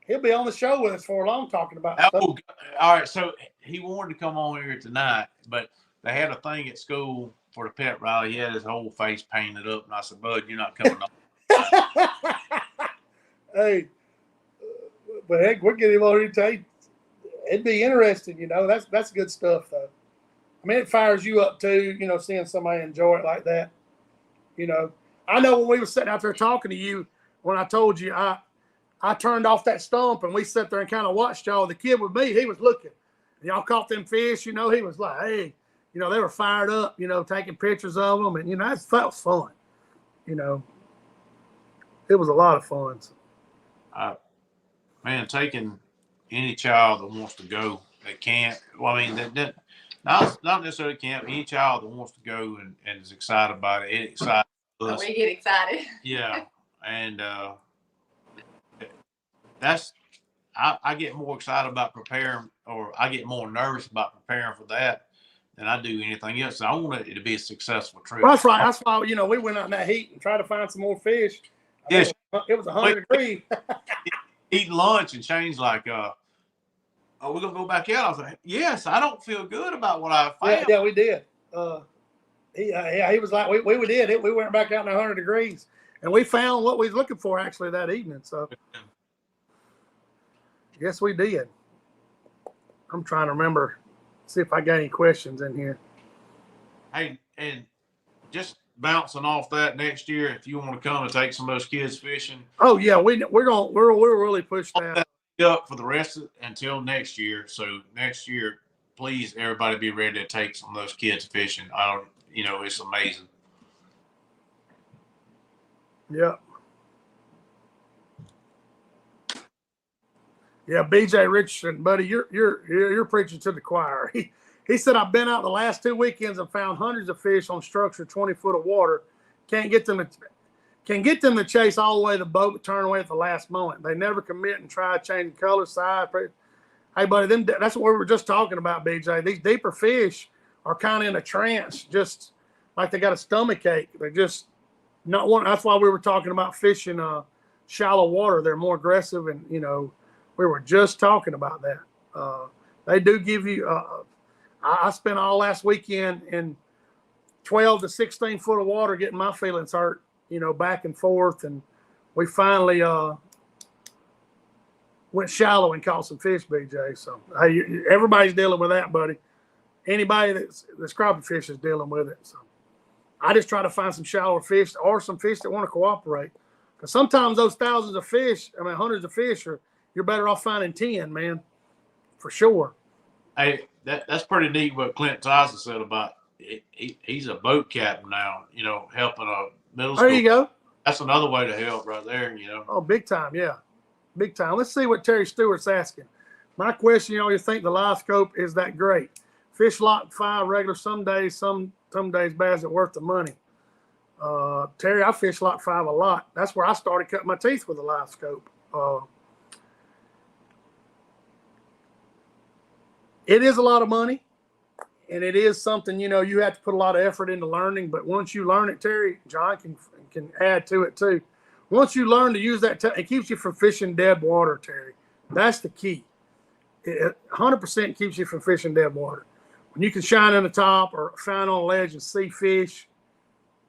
he'll be on the show with us for a long talking about stuff. All right. So he wanted to come on here tonight, but they had a thing at school for the pet rally. He had his whole face painted up. And I said, bud, you're not coming on. Hey, but heck, we'll get him on here today. It'd be interesting, That's good stuff, though. I mean, it fires you up too, seeing somebody enjoy it like that. I know when we were sitting out there talking to you, when I told you I turned off that stump and we sat there and kind of watched y'all. The kid with me, he was looking. Y'all caught them fish, he was like, hey, they were fired up, taking pictures of them, and that felt fun. It was a lot of fun. Man, taking any child that wants to go, that can't. Well, I mean, that not necessarily can't. Any child that wants to go and is excited about it, it excites us. We get excited. Yeah, and I get more excited about preparing, or I get more nervous about preparing for that than I do anything else. I want it to be a successful trip. Well, that's right. That's why, you know, we went out in that heat and tried to find some more fish. Yes. It was 100 degrees. Eating lunch and Shane's like, "Oh, we're gonna go back out." I was like, "Yes, I don't feel good about what I found." Yeah, we did. He was like, we did it. We went back out in 100 degrees, and we found what we was looking for actually that evening. So, yes, we did. I'm trying to remember, see if I got any questions in here. Hey, and just bouncing off that, next year, if you want to come and take some of those kids fishing. Oh yeah, we're really pushed that up for the rest of until next year. So next year, please, everybody be ready to take some of those kids fishing. It's amazing. Yeah. Yeah, BJ Richardson, buddy, you're preaching to the choir. He said, I've been out the last 2 weekends and found hundreds of fish on structure 20 foot of water. Can't get them to chase all the way to the boat, but turn away at the last moment. They never commit and try changing color, size. Hey, buddy, that's what we were just talking about, BJ. These deeper fish are kind of in a trance, just like they got a stomach ache. They're just not one. That's why we were talking about fishing shallow water. They're more aggressive, and we were just talking about that. They do give you. I spent all last weekend in 12 to 16 foot of water getting my feelings hurt, back and forth. And we finally went shallow and caught some fish, BJ. So, hey, everybody's dealing with that, buddy. Anybody that's crappie fish is dealing with it. So I just try to find some shallower fish or some fish that want to cooperate. Because sometimes those thousands of fish, hundreds of fish, you're better off finding 10, man, for sure. Hey, that's pretty neat what Clint Tyson said about he's a boat captain now, helping a middle school. There you go. That's another way to help right there, Oh, big time, yeah. Big time. Let's see what Terry Stewart's asking. My question, you think the live scope is that great? Fish lock 5 regular some days bad. Is it worth the money? Terry, I fish lock 5 a lot. That's where I started cutting my teeth with a live scope. It is a lot of money, and it is something, you have to put a lot of effort into learning. But once you learn it, Terry, John can add to it too. Once you learn to use that, it keeps you from fishing dead water, Terry. That's the key. It 100% keeps you from fishing dead water. When you can shine in the top or find on a ledge and see fish,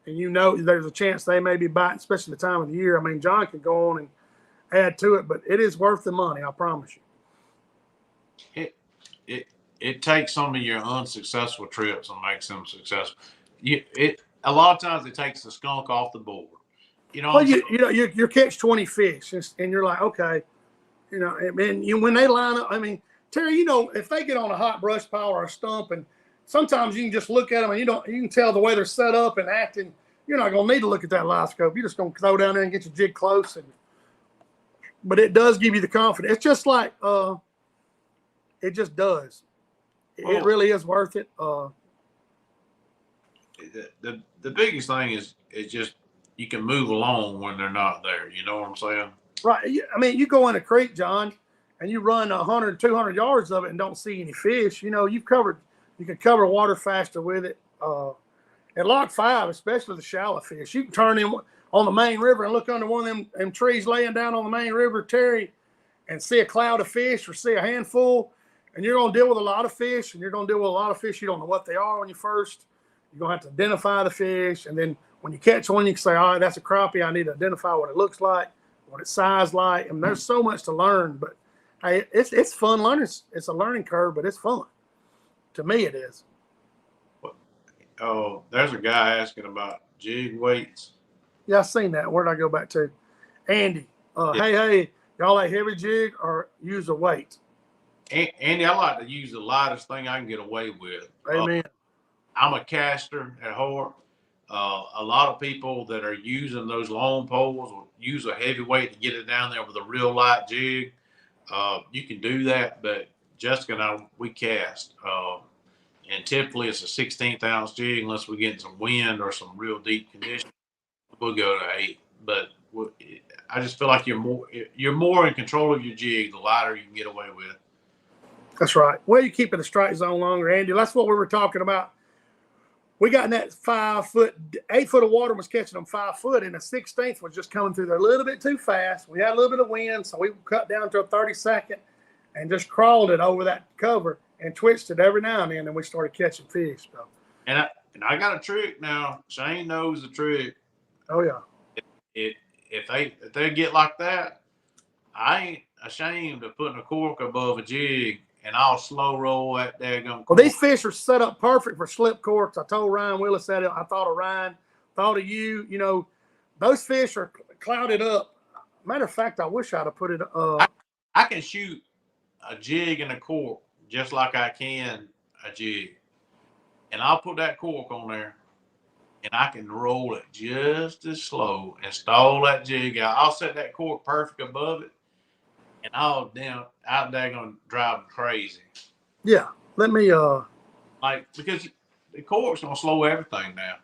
and there's a chance they may be biting, especially the time of the year. John can go on and add to it, but it is worth the money, I promise you. It takes some of your unsuccessful trips and makes them successful. A lot of times it takes the skunk off the board. Well, you catch 20 fish, and you're like, okay, and when they line up, Terry, if they get on a hot brush pile or a stump, and sometimes you can just look at them and you can tell the way they're set up and acting. You're not gonna need to look at that live scope. You're just gonna throw down there and get your jig close, but it does give you the confidence. It's just like it just does. It really is worth it. The biggest thing is just you can move along when they're not there. You know what I'm saying? Right. You go in a creek, John, and you run 100, 200 yards of it and don't see any fish. You can cover water faster with it. At Lock 5, especially the shallow fish, you can turn in on the main river and look under one of them trees laying down on the main river, Terry, and see a cloud of fish or see a handful. And you're going to deal with a lot of fish, and you're going to deal with a lot of fish. You don't know what they are when you first. You're going to have to identify the fish. And then when you catch one, you can say, all right, that's a crappie. I need to identify what it looks like, what its size like. There's so much to learn. But, hey, it's fun learning. It's a learning curve, but it's fun. To me, it is. Oh, there's a guy asking about jig weights. Yeah, I've seen that. Where did I go back to? Andy. Yeah. Hey, y'all like heavy jig or use a weight? Andy, I like to use the lightest thing I can get away with. Amen. I'm a caster at heart. A lot of people that are using those long poles will use a heavy weight to get it down there with a real light jig. You can do that, but Jessica and I, we cast. And typically it's a 16th ounce jig unless we get some wind or some real deep conditions. We'll go to 8. But I just feel like you're more in control of your jig the lighter you can get away with. That's right. Well, you keep in the strike zone longer, Andy. That's what we were talking about. We got in that 8 foot of water was catching them 5 foot, and the 16th was just coming through there a little bit too fast. We had a little bit of wind, so we cut down to a 32nd and just crawled it over that cover and twitched it every now and then, and we started catching fish. So. And I got a trick now. Shane knows the trick. Oh yeah. If they get like that, I ain't ashamed of putting a cork above a jig, and I'll slow roll that daggum. Well, these fish are set up perfect for slip corks. I told Ryan Willis that. I thought of Ryan, thought of you. You know, those fish are clouded up. Matter of fact, I wish I'd have put it. I can shoot a jig and a cork just like I can a jig, and I'll put that cork on there, and I can roll it just as slow and stall that jig out. I'll set that cork perfect above it, and I'm gonna drive them crazy. Yeah, let me because the cork's gonna slow everything down,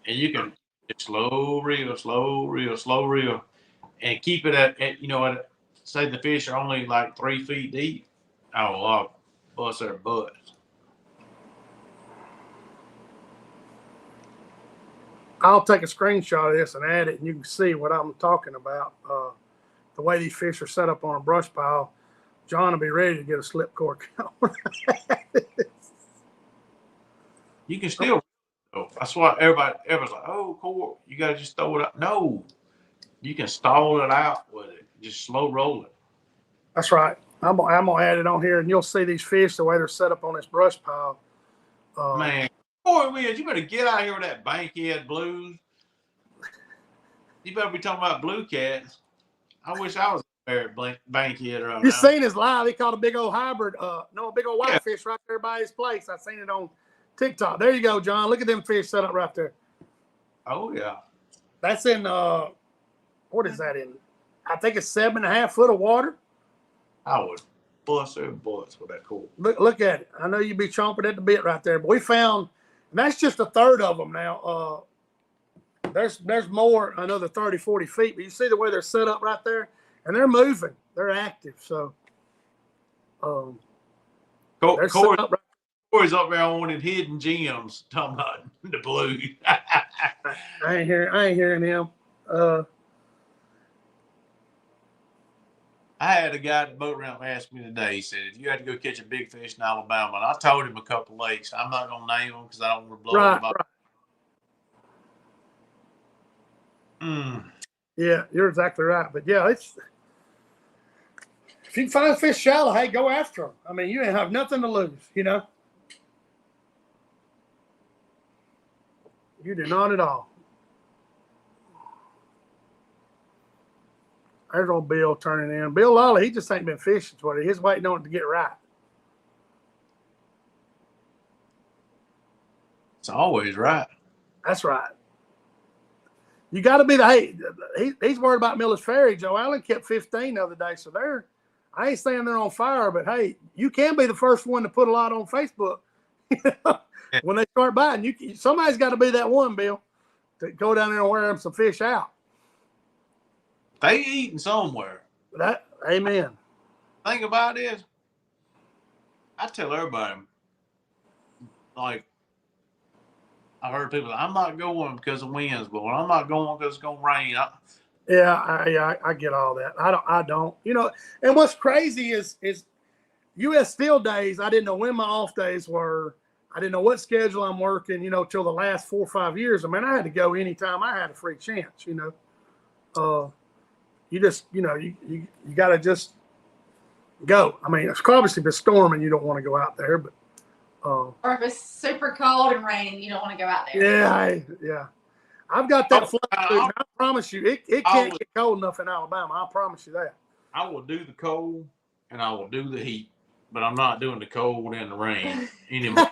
and you can just slow reel, and keep it at say the fish are only like 3 feet deep. I'll bust their butts. I'll take a screenshot of this and add it, and you can see what I'm talking about. The way these fish are set up on a brush pile, John will be ready to get a slip cork. You can still. That's why everybody's like, "Oh, cork, you gotta just throw it up." No, you can stall it out with it. Just slow roll it. That's right. I'm gonna add it on here, and you'll see these fish the way they're set up on this brush pile. Man, boy, Wiz, you better get out here with that bankhead blues. You better be talking about blue cats. I wish I was there at bankhead right now. You seen his live? He caught a big old hybrid, a big old whitefish right there by his place. I seen it on TikTok. There you go, John. Look at them fish set up right there. Oh yeah. That's in what is that in? I think it's 7.5 foot of water. I would bust their butts with that cork. Look at it. I know you'd be chomping at the bit right there, but we found, and that's just a third of them now. There's more, another 30, 40 feet, but you see the way they're set up right there, and they're moving. They're active. So, Corey's up there on hidden gems, talking about the blue. I ain't hearing him. I had a guy at the boat ramp ask me today. He said, if you had to go catch a big fish in Alabama, and I told him a couple of lakes. I'm not going to name them because I don't want to blow them up. Right. Yeah, you're exactly right. But yeah, if you can find a fish shallow, hey, go after them. I mean, you ain't have nothing to lose, You do not at all. There's old Bill turning in. Bill Lawley, he just ain't been fishing for it. He's waiting on it to get right. It's always right. That's right. You got to be he's worried about Miller's Ferry. Joe Allen kept 15 the other day. So I ain't saying they're on fire, but hey, you can be the first one to put a lot on Facebook. When they start biting, somebody's got to be that one, Bill, to go down there and wear them some fish out. They eating somewhere. Amen. Thing about it is, I tell everybody, like, I heard people, I'm not going because of winds blowing. I'm not going because it's gonna rain. I get all that. I don't. And what's crazy is U.S. Steel days. I didn't know when my off days were. I didn't know what schedule I'm working. Till the last 4 or 5 years. I mean, I had to go anytime I had a free chance. You just, you got to just go. I mean, it's obviously been storming. You don't want to go out there, but. Or if it's super cold and raining, you don't want to go out there. Yeah. I've got that flood too. I promise you, it can't get cold enough in Alabama. I promise you that. I will do the cold and I will do the heat, but I'm not doing the cold and the rain anymore.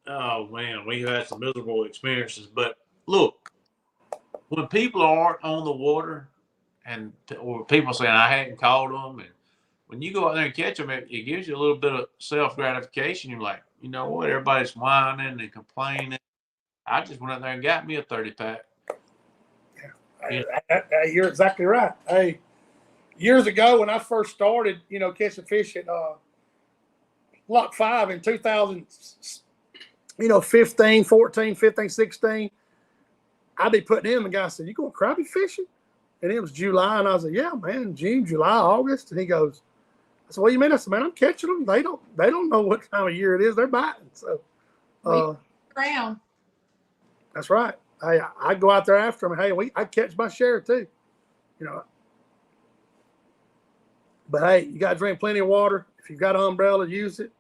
Oh man, we've had some miserable experiences. But look, when people are on the water or people saying I hadn't caught them, and when you go out there and catch them, it gives you a little bit of self-gratification. You're like, you know what? Everybody's whining and complaining. I just went out there and got me a 30-pack. Yeah. You're exactly right. Hey, years ago when I first started, catching fish at Lock 5 in 2000, 15, 14, 15, 16, I'd be putting in. The guy said, "You going crappie fishing?" And it was July, and I was like, "Yeah, man, June, July, August." And he goes, "I said, what do you mean?" I said, "Man, I'm catching them. They don't know what time of year it is. They're biting." So, ground. That's right. Hey, I go out there after them. Hey, I catch my share too, But hey, you got to drink plenty of water. If you've got an umbrella, use it.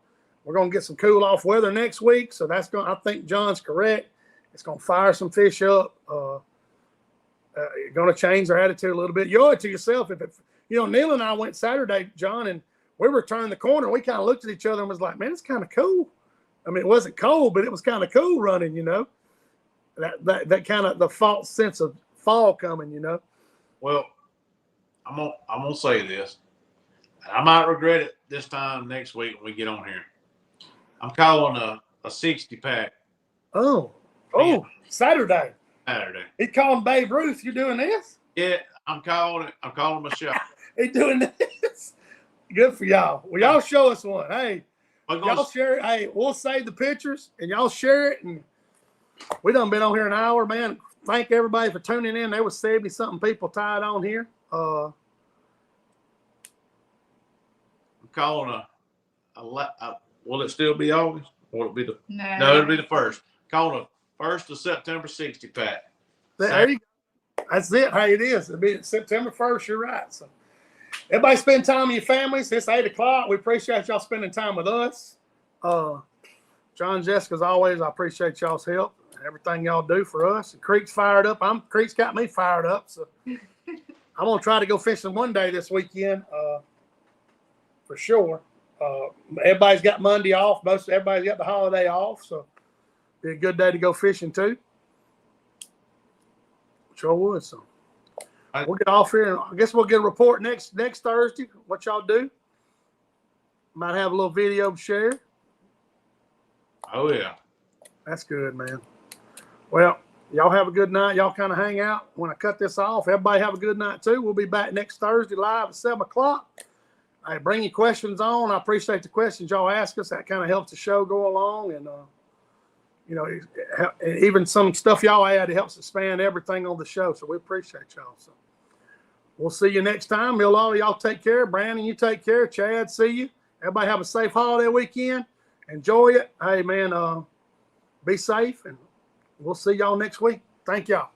We're going to get some cool off weather next week, so that's going. I think John's correct. It's going to fire some fish up. You're going to change their attitude a little bit. You owe it to yourself. Neil and I went Saturday, John, and we were turning the corner. We kind of looked at each other and was like, "Man, it's kind of cool." I mean, it wasn't cold, but it was kind of cool running. That kind of the false sense of fall coming. Well, I'm gonna say this. I might regret it this time next week when we get on here. I'm calling a 60 pack. Oh, Saturday. He calling Babe Ruth. You doing this? Yeah, I'm calling Michelle. He doing this. Good for y'all. Well, y'all show us one. Hey, y'all share it. Hey, we'll save the pictures and y'all share it. And we done been on here an hour, man. Thank everybody for tuning in. There was 70-something people tied on here. I'm calling will it still be August? Will it be no, it'll be the 1st. Calling a 1st of September 60 pack. There you go. That's it. Hey, it is. It'll be September 1st. You're right. So everybody spend time with your families. It's 8 o'clock. We appreciate y'all spending time with us. John, Jessica, as always, I appreciate y'all's help and everything y'all do for us. And Creek's fired up. Creek's got me fired up. So I'm going to try to go fishing one day this weekend for sure. Everybody's got Monday off. Everybody's got the holiday off. So be a good day to go fishing too. Sure would. So we'll get off here, and I guess we'll get a report next Thursday. What y'all do? Might have a little video to share. Oh yeah, that's good, man. Well, y'all have a good night. Y'all kind of hang out when I cut this off. Everybody have a good night too. We'll be back next Thursday live at 7 o'clock. Hey, bring your questions on. I appreciate the questions y'all ask us. That kind of helps the show go along, and even some stuff y'all add, it helps expand everything on the show. So we appreciate y'all. So we'll see you next time. Y'all take care. Brandon, you take care. Chad, see you. Everybody have a safe holiday weekend. Enjoy it. Hey, man, be safe, and we'll see y'all next week. Thank y'all.